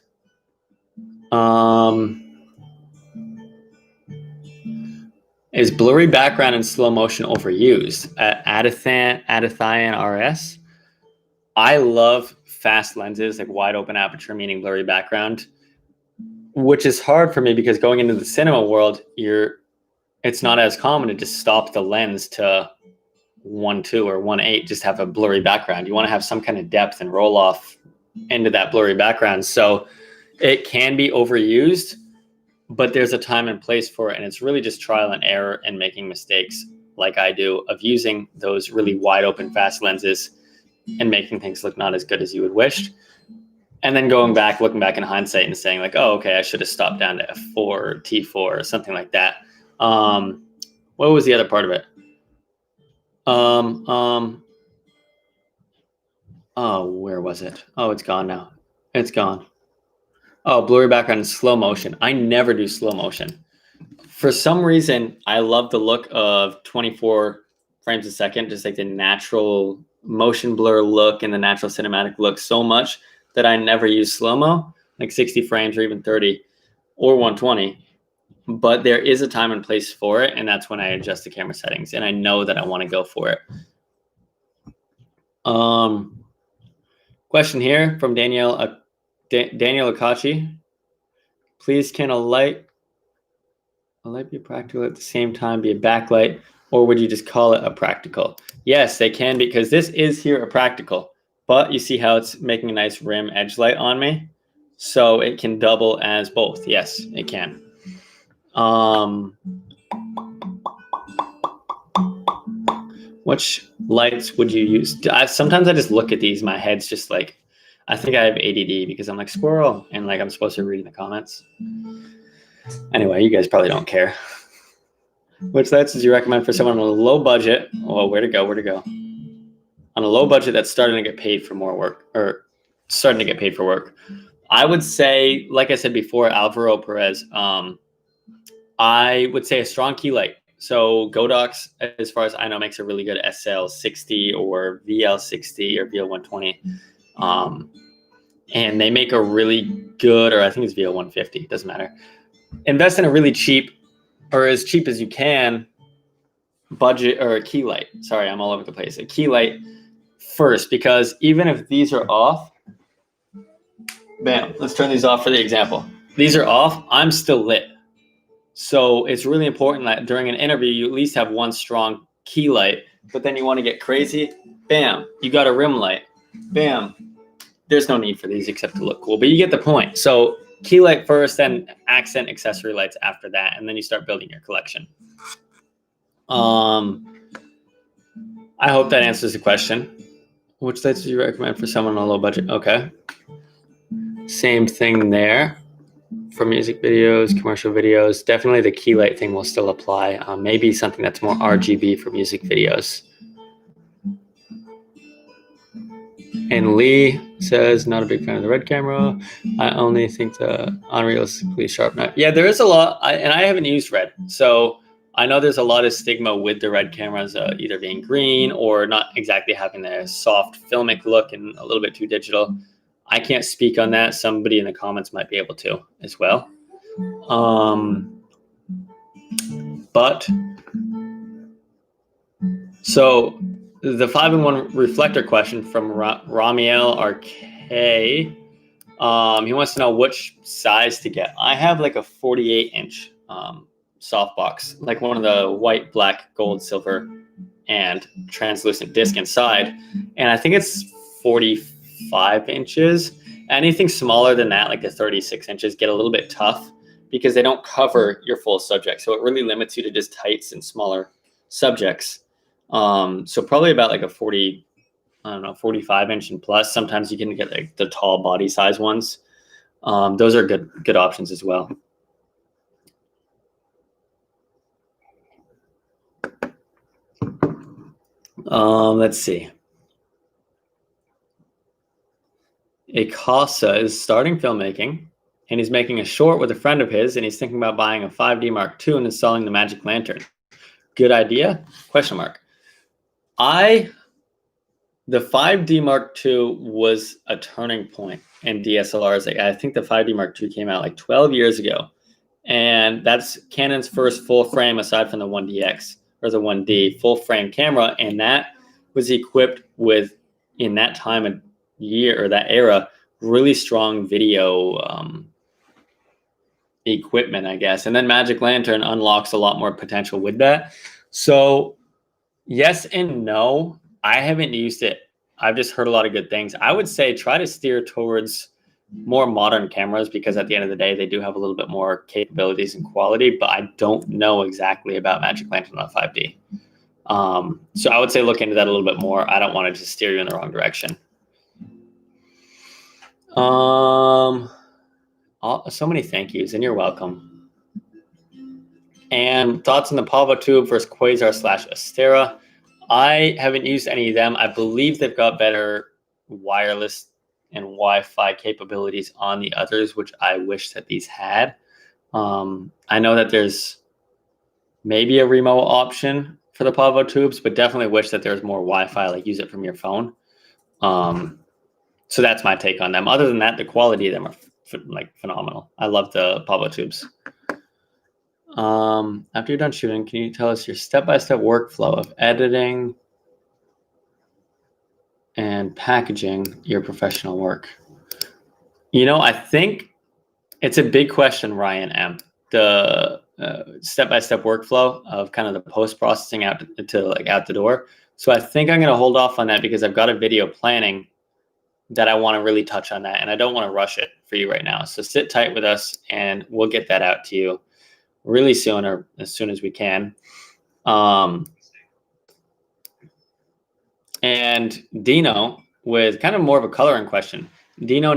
Is blurry background in slow motion overused? Adathian RS. I love fast lenses, like wide open aperture, meaning blurry background, which is hard for me because going into the cinema world, it's not as common to just stop the lens to 1.2 or 1.8, just have a blurry background. You want to have some kind of depth and roll off into that blurry background. So it can be overused, but there's a time and place for it. And it's really just trial and error and making mistakes like I do of using those really wide open fast lenses and making things look not as good as you would wish. And then looking back in hindsight and saying like, oh, okay, I should have stopped down to F4 or T4 or something like that. What was the other part of it? Oh, where was it? Oh, it's gone now. It's gone. Oh, blurry background in slow motion. I never do slow motion. For some reason, I love the look of 24 frames a second, just like the natural motion blur look and the natural cinematic look so much that I never use slow-mo, like 60 frames or even 30 or 120. But there is a time and place for it, and that's when I adjust the camera settings, and I know that I want to go for it. Question here from Danielle Akachi. Please, can a light be practical at the same time be a backlight, or would you just call it a practical? Yes, they can, because this is here a practical, but you see how it's making a nice rim edge light on me, so it can double as both. Yes, it can. Which lights would you use? Sometimes I just look at these, my head's just like, I think I have ADD because I'm like squirrel and like I'm supposed to read in the comments. Anyway, you guys probably don't care. Which lights would you recommend for someone on a low budget? Oh, where to go? On a low budget that's starting to get paid for more work or starting to get paid for work. I would say, like I said before, Alvaro Perez, I would say a strong key light. So Godox, as far as I know, makes a really good SL60 or VL60 or VL120. And they make a really good, or I think it's VL150, doesn't matter. Invest in a really cheap, or as cheap as you can, budget or a key light. Sorry, I'm all over the place. A key light first, because even if these are off, bam, let's turn these off for the example. These are off, I'm still lit. So it's really important that during an interview, you at least have one strong key light, but then you want to get crazy, bam, you got a rim light, bam. There's no need for these except to look cool, but you get the point. So key light first, then accent accessory lights after that, and then you start building your collection. I hope that answers the question. Which lights do you recommend for someone on a low budget? Okay. Same thing there. For music videos, commercial videos, definitely the key light thing will still apply. Maybe something that's more RGB for music videos. And Lee says, not a big fan of the red camera. I only think the unrealistically sharp knife. Yeah, there is a lot, and I haven't used red. So I know there's a lot of stigma with the red cameras, either being green or not exactly having the soft filmic look and a little bit too digital. I can't speak on that. Somebody in the comments might be able to as well. But so the 5-in-1 reflector question from Ramiel RK. He wants to know which size to get. I have like a 48-inch softbox, like one of the white, black, gold, silver, and translucent disc inside. And I think it's 45 inches. Anything smaller than that, like the 36 inches, get a little bit tough because they don't cover your full subject. So it really limits you to just tights and smaller subjects. So probably about like a 45-inch and plus. Sometimes you can get like the tall body size ones. Those are good options as well. Let's see. Ikasa is starting filmmaking, and he's making a short with a friend of his, and he's thinking about buying a 5D Mark II and installing the Magic Lantern. Good idea? Question mark. The 5D Mark II was a turning point in DSLRs. I think the 5D Mark II came out like 12 years ago, and that's Canon's first full frame aside from the 1DX or the 1D full frame camera, and that was equipped with, in that time of year or that era, really strong video equipment, I guess. And then Magic Lantern unlocks a lot more potential with that. So yes and no. I haven't used it. I've just heard a lot of good things. I would say try to steer towards more modern cameras because at the end of the day, they do have a little bit more capabilities and quality, but I don't know exactly about Magic Lantern on 5D. So I would say look into that a little bit more. I don't want to just steer you in the wrong direction. So many thank yous, and you're welcome. And thoughts on the Pavo Tube versus Quasar / Astera. I haven't used any of them. I believe they've got better wireless and Wi-Fi capabilities on the others, which I wish that these had. I know that there's maybe a remote option for the Pavo Tubes, but definitely wish that there's more Wi-Fi, like use it from your phone. So that's my take on them. Other than that, the quality of them are like phenomenal. I love the Pavo Tubes. After you're done shooting, can you tell us your step-by-step workflow of editing and packaging your professional work? You know, I think it's a big question, Ryan M. The step-by-step workflow of kind of the post-processing out the door. So I think I'm going to hold off on that because I've got a video planning that I want to really touch on that, and I don't want to rush it for you right now. So sit tight with us, and we'll get that out to you really soon, or as soon as we can. And Dino, with kind of more of a coloring question, Dino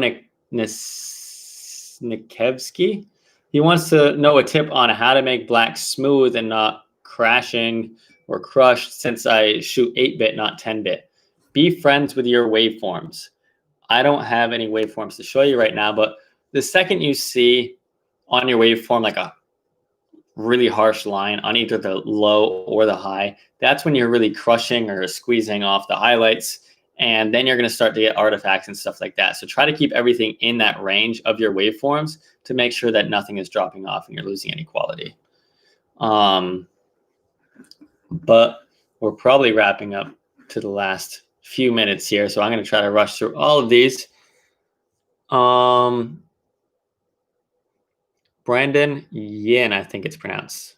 Nikevsky, he wants to know a tip on how to make black smooth and not crashing or crushed since I shoot 8-bit, not 10-bit. Be friends with your waveforms. I don't have any waveforms to show you right now, but the second you see on your waveform like a really harsh line on either the low or the high, that's when you're really crushing or squeezing off the highlights, and then you're going to start to get artifacts and stuff like that. So try to keep everything in that range of your waveforms to make sure that nothing is dropping off and you're losing any quality. But we're probably wrapping up to the last few minutes here, so I'm going to try to rush through all of these. Brandon Yin, I think it's pronounced.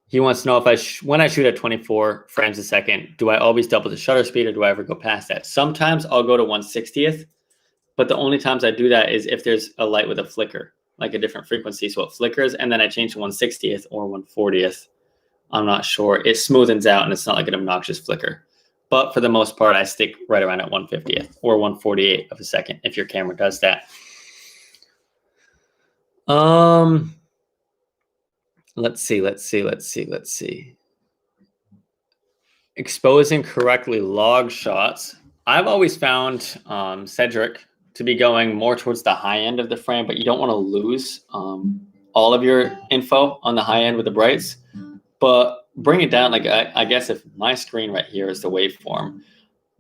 He wants to know if when I shoot at 24 frames a second, do I always double the shutter speed or do I ever go past that? Sometimes I'll go to 1/60th, but the only times I do that is if there's a light with a flicker, like a different frequency, so it flickers, and then I change to 1/60th or 1/40th. I'm not sure. It smoothens out and it's not like an obnoxious flicker. But for the most part, I stick right around at 1/50th or 1/48 of a second if your camera does that. Let's see. Exposing correctly log shots. I've always found Cedric to be going more towards the high end of the frame, but you don't want to lose all of your info on the high end with the brights. But bring it down, like I guess if my screen right here is the waveform,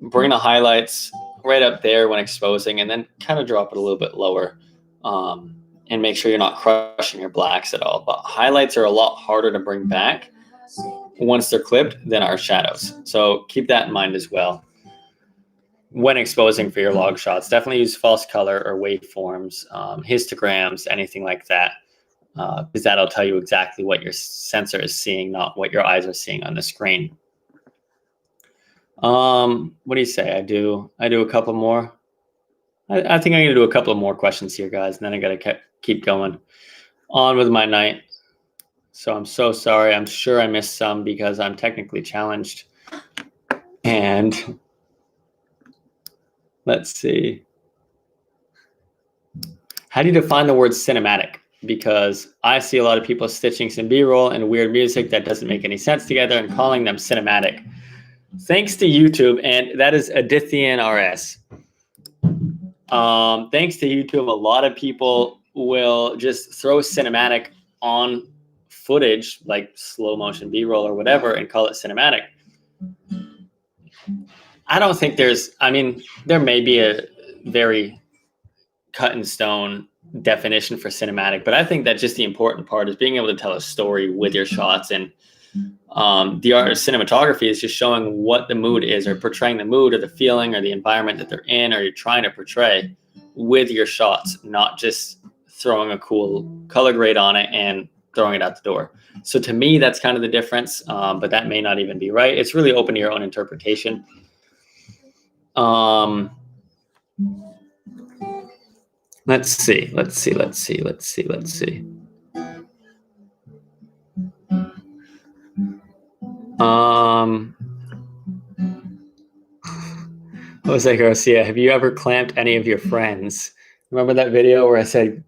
bring the highlights right up there when exposing, and then kind of drop it a little bit lower, and make sure you're not crushing your blacks at all. But highlights are a lot harder to bring back once they're clipped than our shadows. So keep that in mind as well when exposing for your log shots. Definitely use false color or waveforms, histograms, anything like that, because that'll tell you exactly what your sensor is seeing, not what your eyes are seeing on the screen. What do you say? I do a couple more. I think I'm gonna do a couple of more questions here, guys, and then I gotta keep going on with my night. So I'm so sorry. I'm sure I missed some because I'm technically challenged. And let's see. How do you define the word cinematic? Because I see a lot of people stitching some B-roll and weird music that doesn't make any sense together and calling them cinematic. Thanks to YouTube, and that is Adithian RS. Thanks to YouTube, a lot of people will just throw cinematic on footage, like slow motion B-roll or whatever, and call it cinematic. I don't think there may be a very cut in stone definition for cinematic, but I think that just the important part is being able to tell a story with your shots. And the art of cinematography is just showing what the mood is, or portraying the mood or the feeling or the environment that they're in, or you're trying to portray with your shots, not just throwing a cool color grade on it and throwing it out the door. So to me, that's kind of the difference, but that may not even be right. It's really open to your own interpretation. Let's see. Jose Garcia, have you ever clamped any of your friends? Remember that video where I said,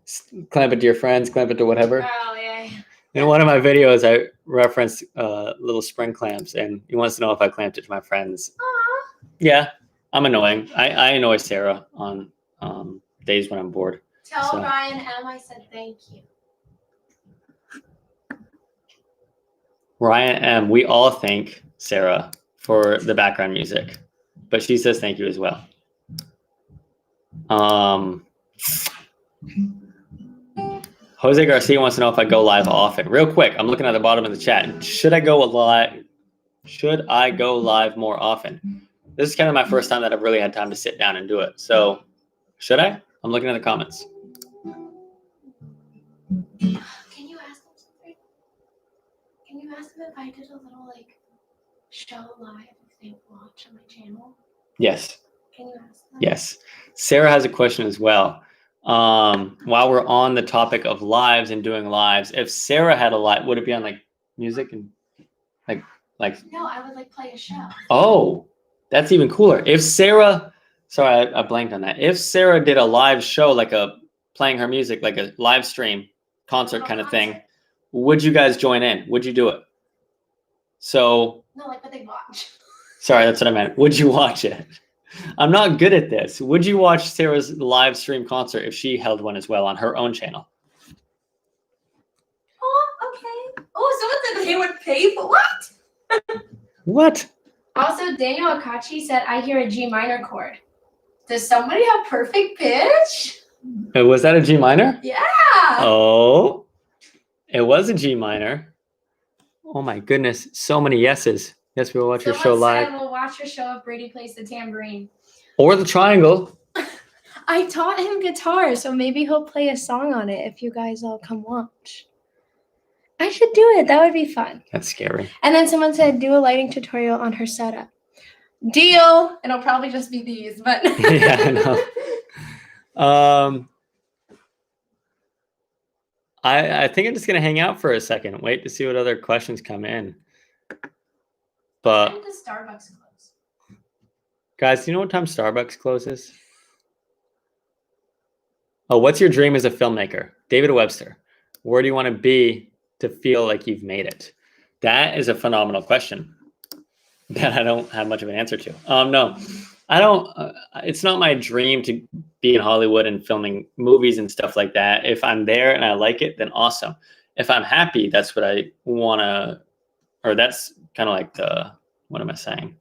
clamp it to your friends, clamp it to whatever? Oh, yeah. In one of my videos, I referenced little spring clamps, and he wants to know if I clamped it to my friends. Aww. Yeah, I'm annoying. I annoy Sarah on days when I'm bored. Tell Ryan M I said thank you. Ryan M, we all thank Sarah for the background music, but she says thank you as well. Jose Garcia wants to know if I go live often. Real quick, I'm looking at the bottom of the chat. Should I go live more often? This is kind of my first time that I've really had time to sit down and do it. So should I? I'm looking at the comments. Can you ask them something? Can you ask them if I did a little show live if they watch on my channel? Yes. Can you ask them? Yes. Sarah has a question as well. While we're on the topic of lives and doing lives, if Sarah had a live, would it be on music and like? No, I would play a show. Oh, that's even cooler. If Sarah, sorry, I blanked on that. If Sarah did a live show, playing her music, like a live stream concert kind of thing, would you guys join in? Would you do it? So. No, but they watch. Sorry, that's what I meant. Would you watch it? I'm not good at this. Would you watch Sarah's live stream concert if she held one as well on her own channel? Oh, okay. Oh, someone said they would pay for what? What? Also, Daniel Akachi said, I hear a G minor chord. Does somebody have perfect pitch? Was that a G minor? Yeah. Oh, it was a G minor. Oh my goodness. So many yeses. Yes, we'll watch your show live. Said we'll watch your show if Brady plays the tambourine. Or the triangle. I taught him guitar, so maybe he'll play a song on it if you guys all come watch. I should do it. That would be fun. That's scary. And then someone said, do a lighting tutorial on her setup. Deal. It'll probably just be these, but. Yeah, I know. I think I'm just going to hang out for a second. Wait to see what other questions come in. But when does Starbucks close? Guys, do you know what time Starbucks closes? Oh, what's your dream as a filmmaker? David Webster. Where do you want to be to feel like you've made it? That is a phenomenal question that I don't have much of an answer to. No, I don't. It's not my dream to be in Hollywood and filming movies and stuff like that. If I'm there and I like it, then awesome. If I'm happy, that's what I want to, or that's kind of like the, what am I saying?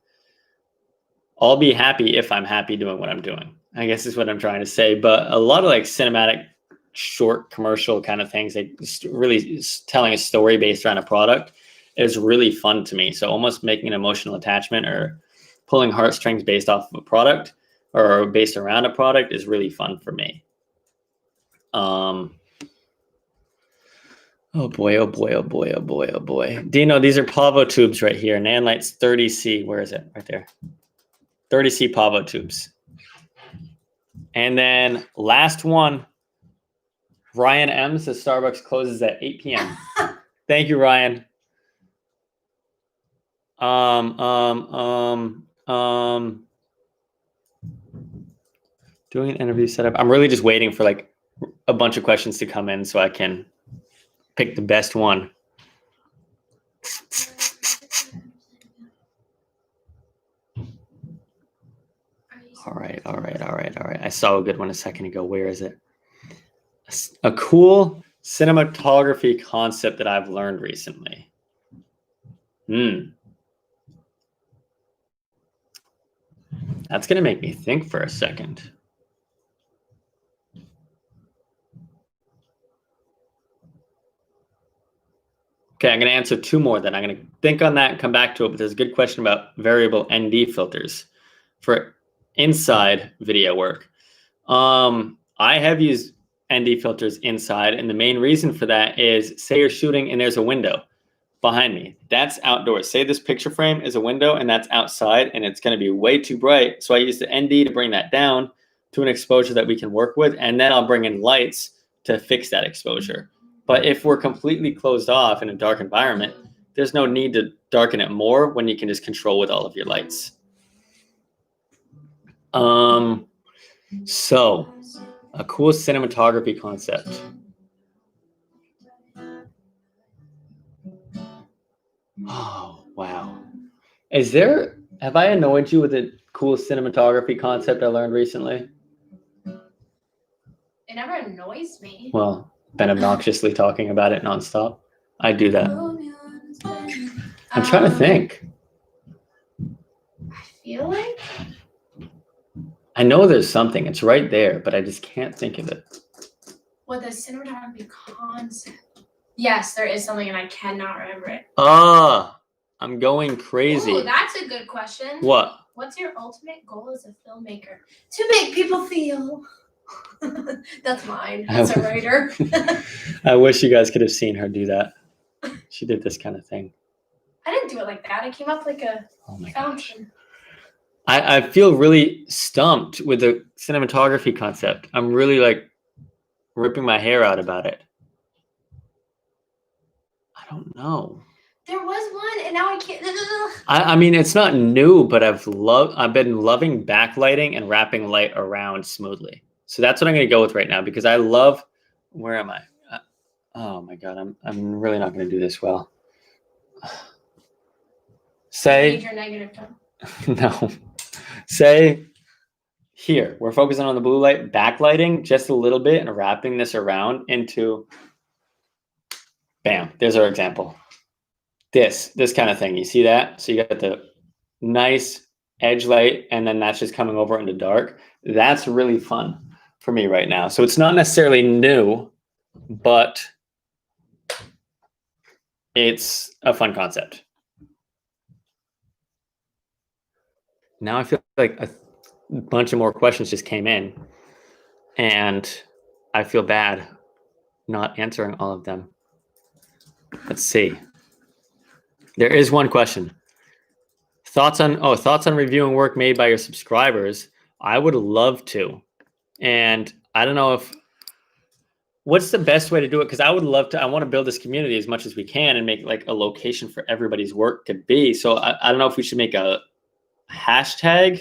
I'll be happy if I'm happy doing what I'm doing, I guess is what I'm trying to say. But a lot of like cinematic short commercial kind of things, like really telling a story based around a product is really fun to me. So almost making an emotional attachment or pulling heartstrings based off of a product or based around a product is really fun for me. Oh boy, oh boy, oh boy, oh boy, oh boy. Dino, these are Pavo tubes right here. Nanlights 30C. Where is it? Right there. 30C Pavo tubes. And then last one, Ryan M says Starbucks closes at 8 p.m. Thank you, Ryan. Doing an interview setup. I'm really just waiting for like a bunch of questions to come in so I can pick the best one. All right. I saw a good one a second ago. Where is it? A cool cinematography concept that I've learned recently. That's going to make me think for a second. Okay, I'm going to answer two more then. I'm going to think on that and come back to it, but there's a good question about variable ND filters for inside video work. I have used ND filters inside, and the main reason for that is, say you're shooting and there's a window behind me. That's outdoors. Say this picture frame is a window and that's outside, and it's going to be way too bright. So I use the ND to bring that down to an exposure that we can work with, and then I'll bring in lights to fix that exposure. But if we're completely closed off in a dark environment, there's no need to darken it more when you can just control with all of your lights. So a cool cinematography concept. Oh, wow. Have I annoyed you with a cool cinematography concept I learned recently? It never annoys me. Well, been obnoxiously talking about it nonstop. I do that. I'm trying to think. I feel like I know there's something. It's right there, but I just can't think of it. with a cinematography concept. Yes, there is something and I cannot remember it. I'm going crazy. Ooh, that's a good question. What? What's your ultimate goal as a filmmaker? To make people feel. That's mine. That's a writer. I wish you guys could have seen her do that. She did this kind of thing. I didn't do it like that. I came up like a fountain. I feel really stumped with the cinematography concept. I'm really like ripping my hair out about it. I don't know. There was one, and now I can't. I mean, it's not new, but I've been loving backlighting and wrapping light around smoothly. So that's what I'm going to go with right now, because I love. Where am I? Oh my God, I'm really not going to do this well. Say. Major negative tone. No. Say here, we're focusing on the blue light, backlighting just a little bit and wrapping this around into, bam, there's our example. This kind of thing. You see that? So you got the nice edge light, and then that's just coming over into dark. That's really fun for me right now. So it's not necessarily new, but it's a fun concept. Now I feel like a bunch of more questions just came in, and I feel bad not answering all of them. Let's see. There is one question. Thoughts on reviewing work made by your subscribers. I would love to. And I don't know what's the best way to do it? Because I would love to. I want to build this community as much as we can and make like a location for everybody's work to be. So I don't know if we should make a hashtag.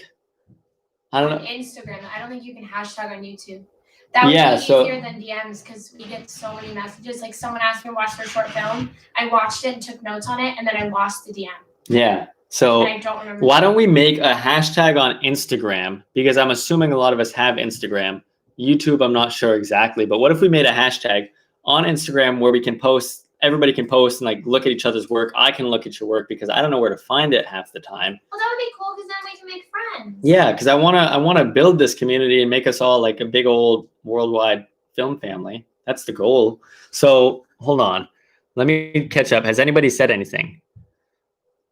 I don't know. Instagram. I don't think you can hashtag on YouTube. That would be easier than DMs, because we get so many messages. Like, someone asked me to watch their short film. I watched it and took notes on it, and then I lost the DM. Yeah. So and I don't remember. Why don't we make a hashtag on Instagram? Because I'm assuming a lot of us have Instagram. YouTube, I'm not sure exactly. But what if we made a hashtag on Instagram where we can post everybody can post and like look at each other's work. I can look at your work because I don't know where to find it half the time. Well, that would be cool because then we can make friends. Yeah, because I wanna build this community and make us all like a big old worldwide film family. That's the goal. So hold on, let me catch up. Has anybody said anything?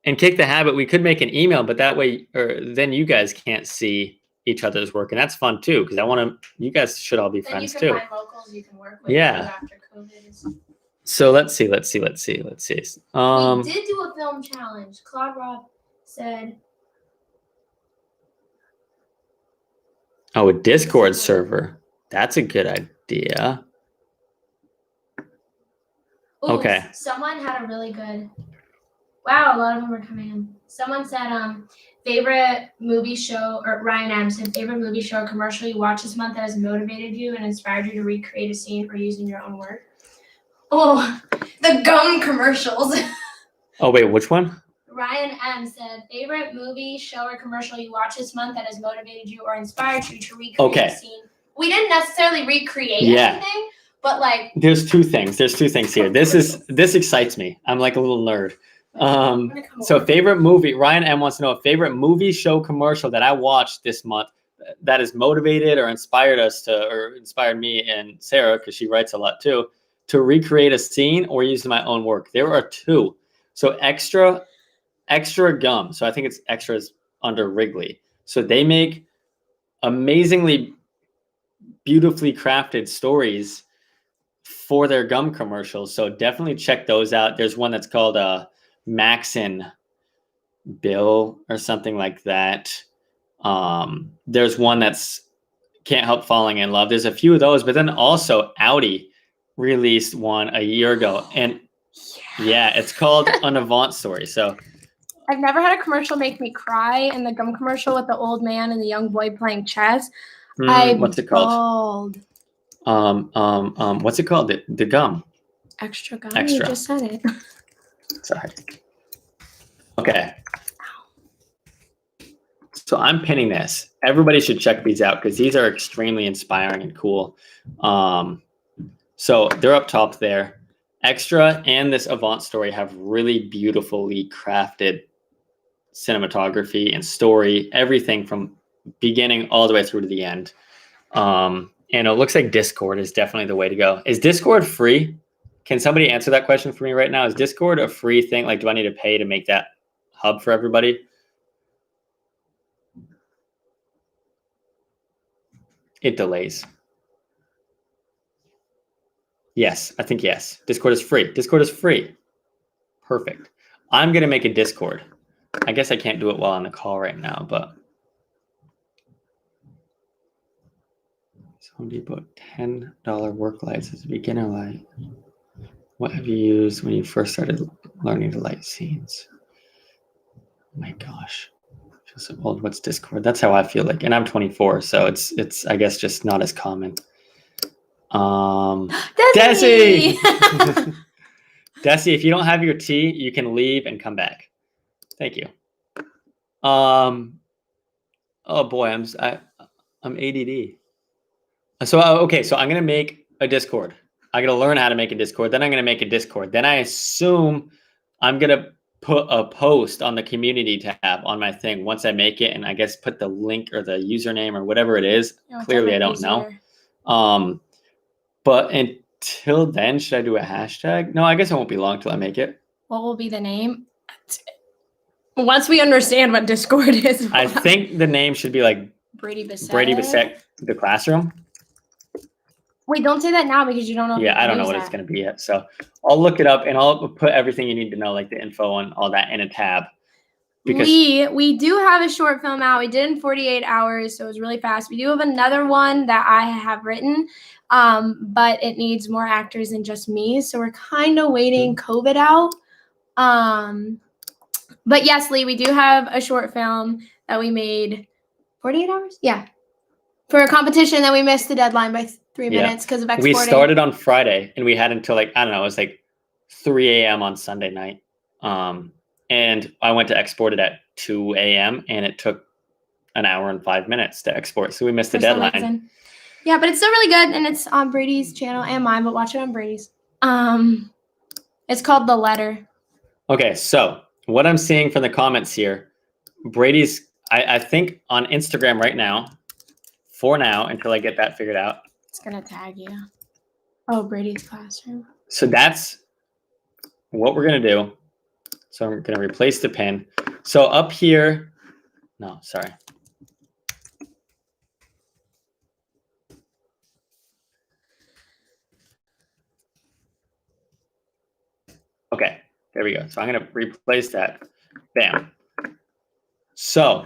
And Kick the Habit, we could make an email, but that way, or then you guys can't see each other's work, and that's fun too. Because you guys should all be then friends you too. can find locals you can work with. Yeah. After COVID. So let's see. We did do a film challenge. Claude Rob said. Oh, a Discord server. That's a good idea. Ooh, Okay. Someone had a really good. Wow, a lot of them are coming in. Someone said, favorite movie show, or Ryan M said, favorite movie show or commercial you watched this month that has motivated you and inspired you to recreate a scene or use in your own work. Oh, the gum commercials. Oh, wait, which one? Ryan M said, favorite movie, show, or commercial you watched this month that has motivated you or inspired you to recreate a scene. We didn't necessarily recreate anything, but like. There's two things here. This excites me. I'm like a little nerd. So favorite movie, Ryan M wants to know a favorite movie, show, commercial that I watched this month that has motivated or inspired inspired me and Sarah, because she writes a lot too, to recreate a scene or use my own work. There are two. So extra gum. So I think it's Extras under Wrigley. So they make amazingly beautifully crafted stories for their gum commercials. So definitely check those out. There's one that's called Maxon Bill or something like that. There's one that's Can't Help Falling in Love. There's a few of those, but then also Audi released one a year ago, and yeah, it's called An Avant Story. So I've never had a commercial make me cry. In the gum commercial with the old man and the young boy playing chess, what's it called? What's it called? The gum. Extra gum. Extra. You just said it. Sorry. Okay. So I'm pinning this. Everybody should check these out because these are extremely inspiring and cool. So they're up top there. Extra and this Avant Story have really beautifully crafted cinematography and story, everything from beginning all the way through to the end. And it looks like Discord is definitely the way to go. Is Discord free? Can somebody answer that question for me right now? Is Discord a free thing? Like, do I need to pay to make that hub for everybody? It delays. Yes, I think yes. Discord is free. Discord is free. Perfect. I'm going to make a Discord. I guess I can't do it while on the call right now, but. Home Depot, $10 work lights as a beginner light. What have you used when you first started learning to light scenes? Oh my gosh. I feel so old. What's Discord? That's how I feel like. And I'm 24, so it's I guess just not as common. Desi! Desi, if you don't have your tea, you can leave and come back. Thank you. Oh boy, I'm ADD. So okay, so I'm gonna make a Discord. I'm gonna learn how to make a Discord. Then I'm gonna make a Discord. Then I assume I'm gonna put a post on the community tab on my thing once I make it, and I guess put the link or the username or whatever it is. Clearly, I don't know. But until then, should I do a hashtag? No, I guess it won't be long till I make it. What will be the name? Once we understand what Discord is. I think the name should be like Brady Bessette, the classroom. Wait, don't say that now because you don't know. Yeah, I don't know what it's going to be yet. So I'll look it up and I'll put everything you need to know, like the info and all that in a tab. Because we do have a short film out. We did in 48 hours, so it was really fast. We do have another one that I have written, but it needs more actors than just me. So we're kind of waiting COVID out. But yes, Lee, we do have a short film that we made 48 hours? Yeah. For a competition that we missed the deadline by 3 minutes because of exporting. We started on Friday and we had until like, I don't know, it was like 3 a.m. on Sunday night. And I went to export it at 2 a.m. and it took an hour and 5 minutes to export. So we missed the deadline. Yeah, but it's still really good and it's on Brady's channel and mine, but watch it on Brady's. It's called The Letter. Okay, so what I'm seeing from the comments here, Brady's, I think on Instagram right now, for now, until I get that figured out. It's going to tag you. Oh, Brady's classroom. So that's what we're going to do. So I'm going to replace the pin. So up here, no, sorry. Okay, there we go. So I'm going to replace that. Bam. So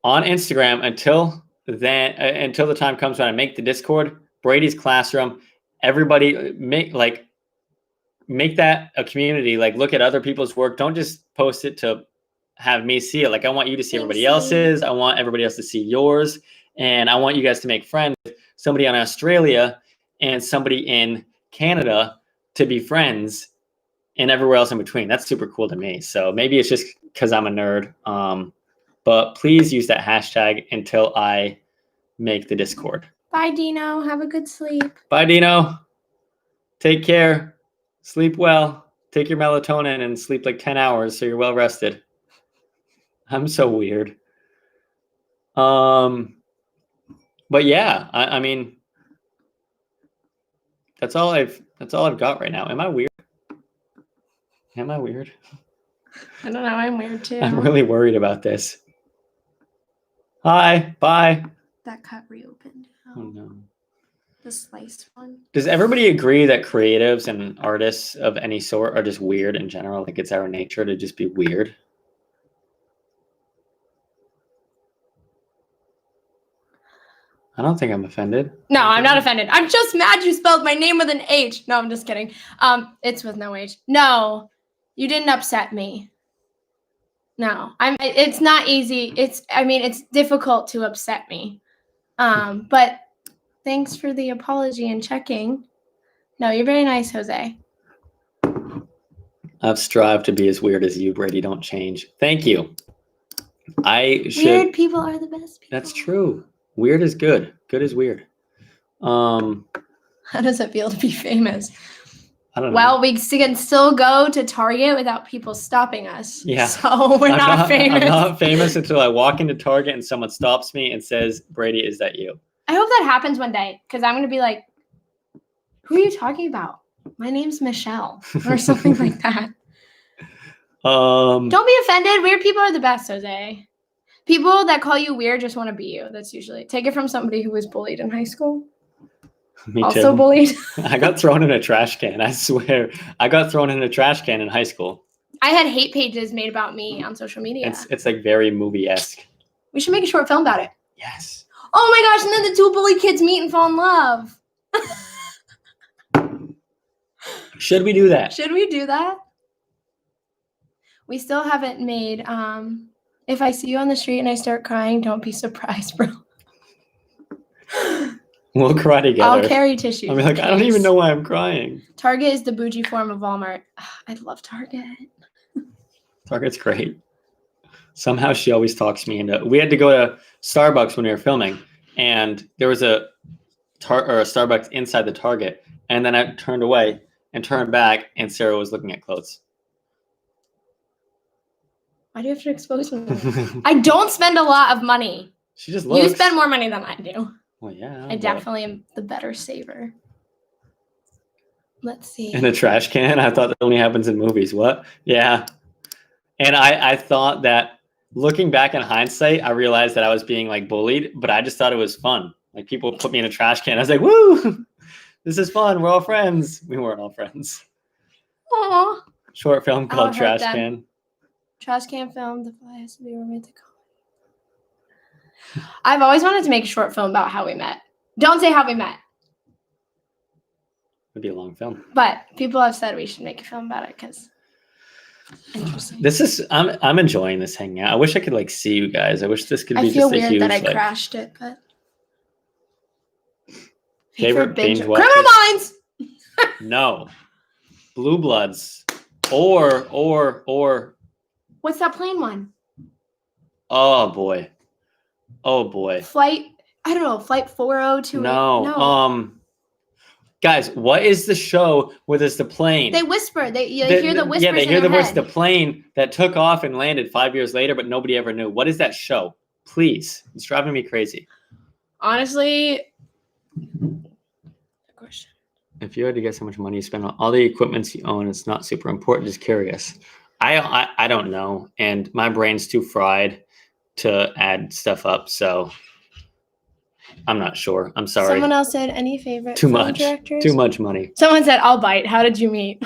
on Instagram, until the time comes when I make the Discord, Brady's classroom, everybody make that a community. Like, look at other people's work. Don't just post it to have me see it. Like, I want you to see everybody else's. I want everybody else to see yours. And I want you guys to make friends with somebody in Australia and somebody in Canada to be friends, and everywhere else in between. That's super cool to me. So maybe it's just because I'm a nerd. But please use that hashtag until I make the Discord. Bye, Dino. Have a good sleep. Bye, Dino. Take care. Sleep well. Take your melatonin and sleep like 10 hours so you're well rested. I'm so weird. But yeah, I mean, that's all I've got right now. Am I weird? Am I weird? I don't know. I'm weird too. I'm really worried about this. Hi. Bye. That cut reopened. Oh no. The sliced one. Does everybody agree that creatives and artists of any sort are just weird in general? Like, it's our nature to just be weird? I don't think I'm offended. No, I'm not offended. I'm just mad you spelled my name with an H. No, I'm just kidding. It's with no H. No, you didn't upset me. No, it's not easy. It's difficult to upset me. But thanks for the apology and checking. No, you're very nice, Jose. I've strived to be as weird as you, Brady. Don't change. Thank you. Weird people are the best people. That's true. Weird is good. Good is weird. How does it feel to be famous? I don't know. Well, we can still go to Target without people stopping us. Yeah. So we're not famous. I'm not famous until I walk into Target and someone stops me and says, Brady, is that you? I hope that happens one day, because I'm going to be like, who are you talking about? My name's Michelle, or something like that. Don't be offended. Weird people are the best, Jose. People that call you weird just want to be you. That's usually. Take it from somebody who was bullied in high school. Me also too. Bullied. I got thrown in a trash can. I swear. I got thrown in a trash can in high school. I had hate pages made about me on social media. It's like very movie-esque. We should make a short film about it. Yes. Oh my gosh, and then the two bully kids meet and fall in love. Should we do that? Should we do that? We still haven't made, if I see you on the street and I start crying, don't be surprised, bro. We'll cry together. I'll carry tissues. I'll be like, I don't even know why I'm crying. Target is the bougie form of Walmart. I love Target. Target's great. Somehow she always talks me into. We had to go to Starbucks when we were filming, and there was a Starbucks inside the Target, and then I turned away and turned back, and Sarah was looking at clothes. Why do you have to expose me? I don't spend a lot of money. She just looks. You spend more money than I do. Well, yeah. I definitely am the better saver. Let's see. In a trash can? I thought that only happens in movies. What? Yeah. And I thought that, looking back in hindsight, I realized that I was being like bullied, but I just thought it was fun. Like, people put me in a trash can. I was like, woo, this is fun. We're all friends. We weren't all friends. Aww. Short film called heard Trash them. Can. Trash can film. The fly has to be romantic. I've always wanted to make a short film about how we met. Don't say how we met. It'd be a long film. But people have said we should make a film about it because interesting. I'm enjoying this hanging out. I wish I could like see you guys. I wish this could be I feel just a weird huge that I like, crashed it, but favorite binge watch. Criminal Minds. No. Blue Bloods. Or What's that plane one? oh boy. Oh boy. Flight 4028. No. Guys, what is the show where there's the plane? They whisper. You hear the whispers. Yeah, they in hear their the voice. head. The plane that took off and landed 5 years later, but nobody ever knew. What is that show? Please, it's driving me crazy. Honestly, question. If you had to guess how much money you spend on all the equipments you own, it's not super important. Just curious. I don't know, and my brain's too fried to add stuff up, so I'm not sure. I'm sorry. Someone else said any favorite Too film much. directors? Too much money. Someone said I'll bite. How did you meet?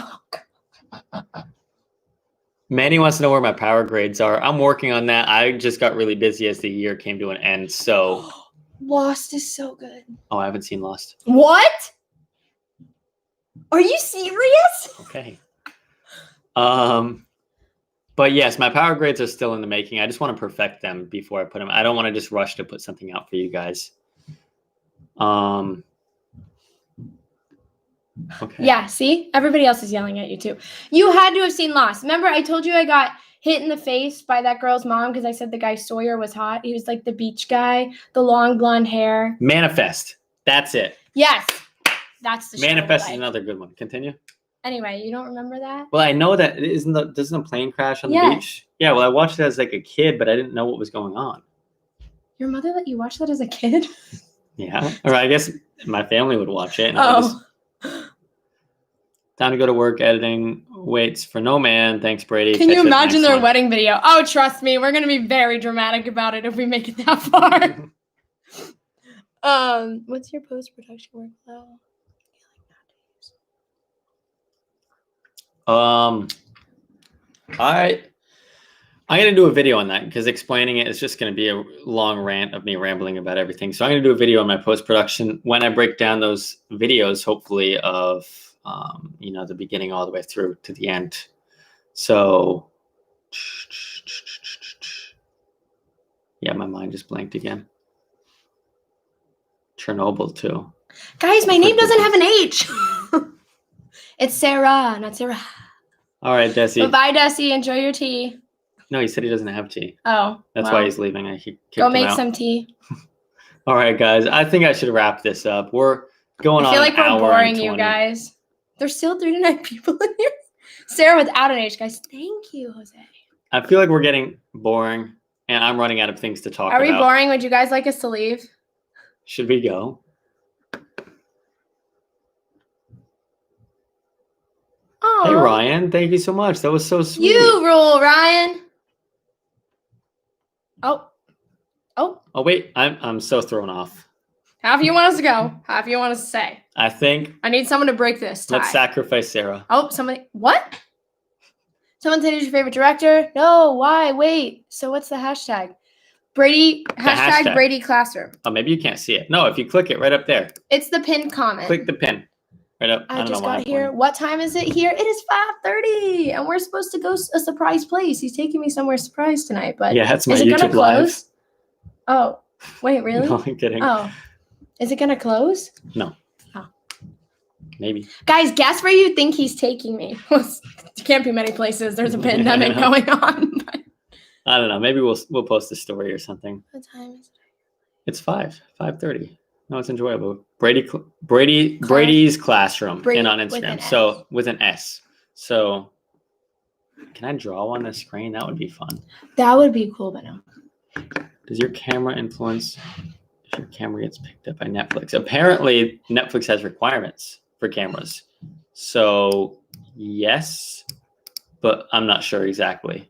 Manny wants to know where my power grades are. I'm working on that. I just got really busy as the year came to an end. So, Lost is so good. oh, I haven't seen Lost. What? Are you serious? Okay. But yes, my power grades are still in the making. I just want to perfect them before I put them. I don't want to just rush to put something out for you guys. Okay. Yeah, see? Everybody else is yelling at you too. You had to have seen Lost. Remember, I told you I got hit in the face by that girl's mom because I said the guy Sawyer was hot. He was like the beach guy, the long blonde hair. Manifest. That's it. Yes. That's the show. Manifest is another good one. Continue. Anyway, you don't remember that? Well, I know that doesn't the plane crash on the Yes. beach? Yeah, well, I watched it as like a kid, but I didn't know what was going on. Your mother let you watch that as a kid? Yeah. Or I guess my family would watch it. And I just, time to go to work, editing, waits for no man. Thanks, Brady. Can you imagine their wedding? wedding video? Oh, trust me, we're going to be very dramatic about it if we make it that far. What's your post-production workflow? I'm gonna do a video on that because explaining it is just gonna be a long rant of me rambling about everything. So I'm gonna do a video on my post-production when I break down those videos, hopefully of the beginning all the way through to the end. So yeah, my mind just blanked again. Chernobyl too. Guys, my name doesn't have an H. It's Sarah, not Sarah. All right, Desi. Bye, Desi. Enjoy your tea. No, he said he doesn't have tea. Oh, That's why he's leaving. I kicked go him make out. some tea. All right, guys. I think I should wrap this up. We're going on. I feel like an we're hour boring and you 20. guys. There's still 39 people in here. Sarah without an H, guys. Thank you, Jose. I feel like we're getting boring, and I'm running out of things to talk Are about. we boring? Would you guys like us to leave? Should we go? Oh, Hey, Ryan. Thank you so much. That was so sweet. You rule, Ryan. Oh. Oh, wait. I'm so thrown off. Half you want us to go. Half you want us to stay. I think I need someone to break this tie. let's sacrifice Sarah. Oh, somebody. What? Someone said who's your favorite director? No, why? Wait. So what's the hashtag? Brady, hashtag Brady Classroom. Oh, maybe you can't see it. No, if you click it right up there. It's the pinned comment. Click the pin. Right up. I don't just know why got I'm here. pointing. What time is it here? It is 5:30, and we're supposed to go a surprise place. He's taking me somewhere surprise tonight, but Yeah, that's my is it gonna YouTube live. close? Oh, wait, really? No, I'm kidding. Oh, is it gonna close? No. Oh. Maybe. Guys, guess where you think he's taking me? It can't be many places. There's a pandemic going on. I don't know. Maybe we'll post a story or something. What time is it? It's 5:30. No, it's enjoyable. Brady's classroom Brady and on with Instagram. an So with an S. So can I draw on the screen? That would be fun. That would be cool, but no. Does your camera influence if your camera gets picked up by Netflix? Apparently, Netflix has requirements for cameras. So yes, but I'm not sure exactly.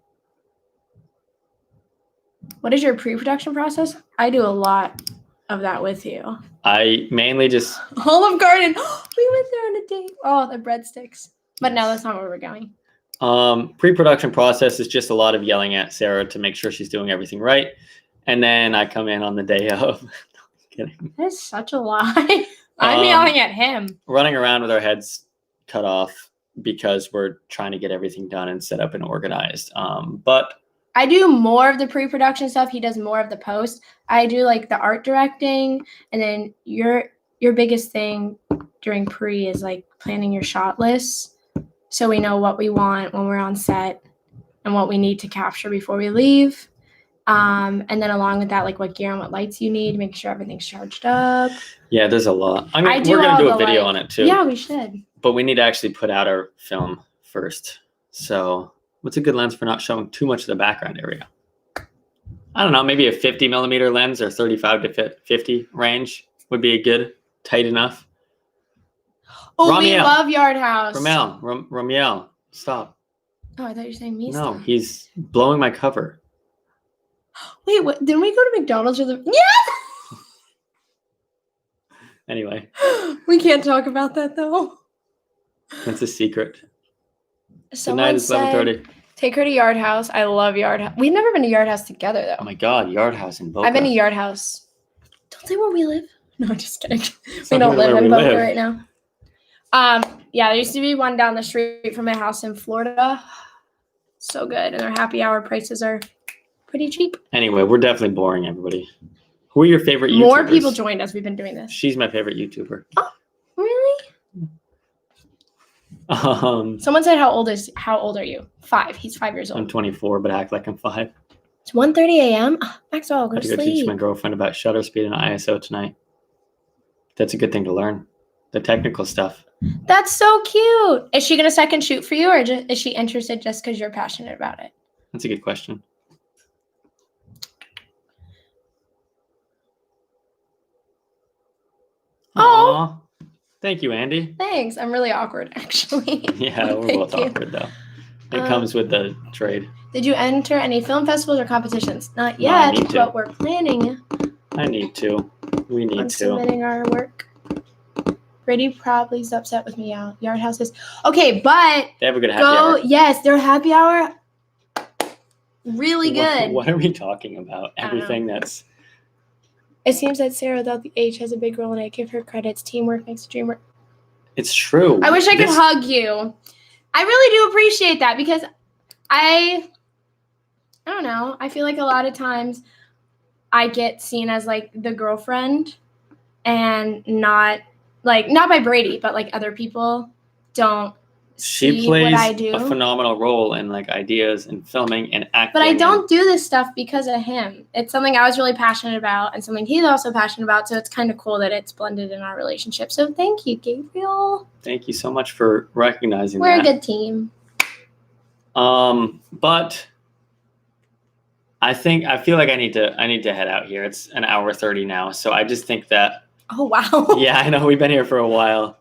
What is your pre-production process? I do a lot of that with you. I mainly just Olive Garden. We went there on a date. Oh, the breadsticks. But no, that's not where we're going. pre-production process is just a lot of yelling at Sarah to make sure she's doing everything right. And then I come in on the day of. No, I'm kidding. That is such a lie. I'm yelling at him. Running around with our heads cut off because we're trying to get everything done and set up and organized. But I do more of the pre-production stuff. He does more of the post. I do like the art directing, and then your biggest thing during pre is like planning your shot lists, so we know what we want when we're on set and what we need to capture before we leave. And then along with that, like what gear and what lights you need, make sure everything's charged up. Yeah, there's a lot. I We're do gonna all do a the, video like- on it too. Yeah, we should. But we need to actually put out our film first. So what's a good lens for not showing too much of the background area? I don't know, maybe a 50 millimeter lens or 35 to 50 range would be a good, tight enough. Oh, we Ramiel. love Yard House. Ramiel, stop. Oh, I thought you were saying me. No, Stop. he's blowing my cover. Wait, what? Didn't we go to McDonald's or the? Yeah. Anyway, We can't talk about that though. that's a secret. Tonight Someone is said 11:30. take her to Yard House. I love Yard House. We've never been to Yard House together Oh though. my God, Yard House in Boca. I've been to Yard House. Don't say where we live. No, just kidding. It's We not don't live where in we Boca live. right now. Yeah, there used to be one down the street from my house in Florida. So good, and their happy hour prices are pretty cheap. Anyway, we're definitely boring everybody. Who are your favorite YouTubers? More people joined us. We've been doing this. She's my favorite YouTuber. Really? Someone said, how old are you? 5. He's 5 years I'm old. 24, but act like I'm 5. It's 1:30 a.m. Maxwell, I go had to to go teach my sleep. girlfriend about shutter speed and ISO tonight. That's a good thing to learn. The technical stuff. That's so cute. Is she gonna second shoot for you, or is she interested just because you're passionate about it? That's a good question. Oh. Aw. Thank you, Andy. Thanks. I'm really awkward, actually. Yeah, we're Thank both you. awkward though. It Um, comes with the trade. Did you enter any film festivals or competitions? Not No, I yet, need to. but we're planning I need to. We need on to. submitting our work. Brady probably is upset with me out. Yard House is okay, but They have a good happy go. hour. Yes, their happy hour. Really good. What are we talking about? I don't know. Everything that's It seems that Sarah, without the H, has a big role in it. Give her credits. Teamwork makes the dream work. it's true. I wish I could This- hug you. I really do appreciate that because I don't know. I feel like a lot of times I get seen as like the girlfriend and not by Brady, but like other people don't She see plays what I do. a phenomenal role in like ideas and filming and acting. But I and- don't do this stuff because of him. It's something I was really passionate about and something he's also passionate about. So it's kind of cool that it's blended in our relationship. So thank you, Gabriel. Thank you so much for recognizing We're that. a good team. But I feel like I need to head out here. It's an hour 30 now. So I just think that, Oh, wow. yeah, I know we've been here for a while.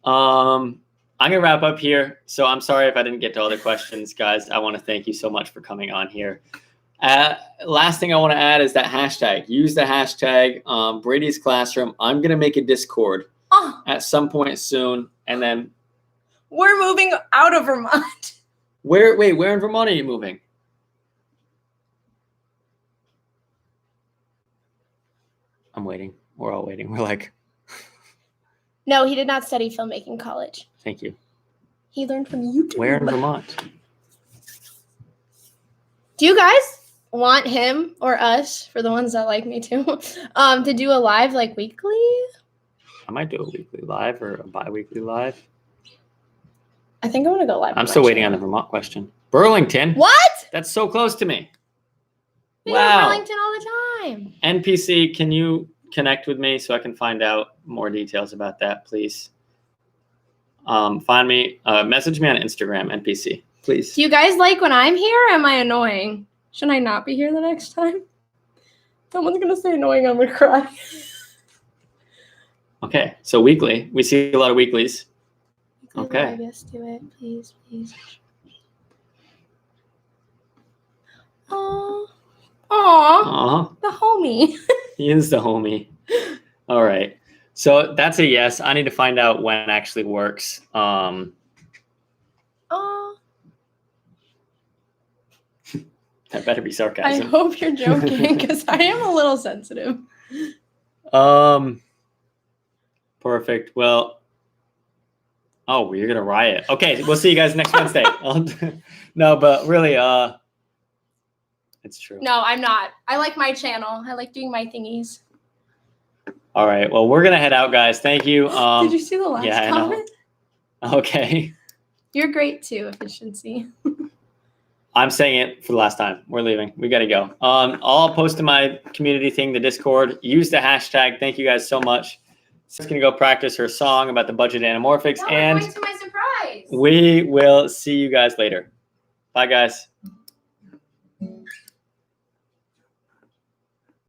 I'm going to wrap up here. So I'm sorry if I didn't get to all the questions, guys. I want to thank you so much for coming on here. Last thing I want to add is that hashtag. Use the hashtag Brady's Classroom. I'm going to make a Discord Oh, at some point soon. And then we're moving out of Vermont. where in Vermont are you moving? I'm waiting. We're all waiting. We're like, No, he did not study filmmaking in college. thank you. He learned from YouTube. Where in Vermont? Do you guys want him or us, for the ones that like me too, to do a live like weekly? I might do a weekly live or a bi-weekly live. I think I want to go live. I'm still waiting on the Vermont question. Burlington. What? That's so close to me. We go to Burlington all the time. NPC, can you connect with me so I can find out more details about that, please? Find me, message me on Instagram, NPC, please. Do you guys like when I'm here or am I annoying? Should I not be here the next time? Someone's going to say annoying, I'm going to cry. Okay, so weekly. We see a lot of weeklies. Okay. Yes, do it. Please, please. Aw. Aw. Aw, The homie. he is the homie. All right. So that's a yes. I need to find out when it actually works. Aw. That better be I sarcasm. hope you're joking because I am a little sensitive. Perfect. Well, oh, you're gonna riot. Okay, we'll see you guys next Wednesday. No, but really, it's true. No, I'm not. I like my channel. I like doing my thingies. All right. Well, we're gonna head out, guys. Thank you. Did you see the last yeah, I know. comment? Okay. You're great too, efficiency. I'm saying it for the last time. We're leaving. We got to go. I'll post to my community thing, the Discord. Use the hashtag. Thank you guys so much. She's going to go practice her song about the budget anamorphics. No, And we're going to my surprise. we will see you guys later. Bye, guys.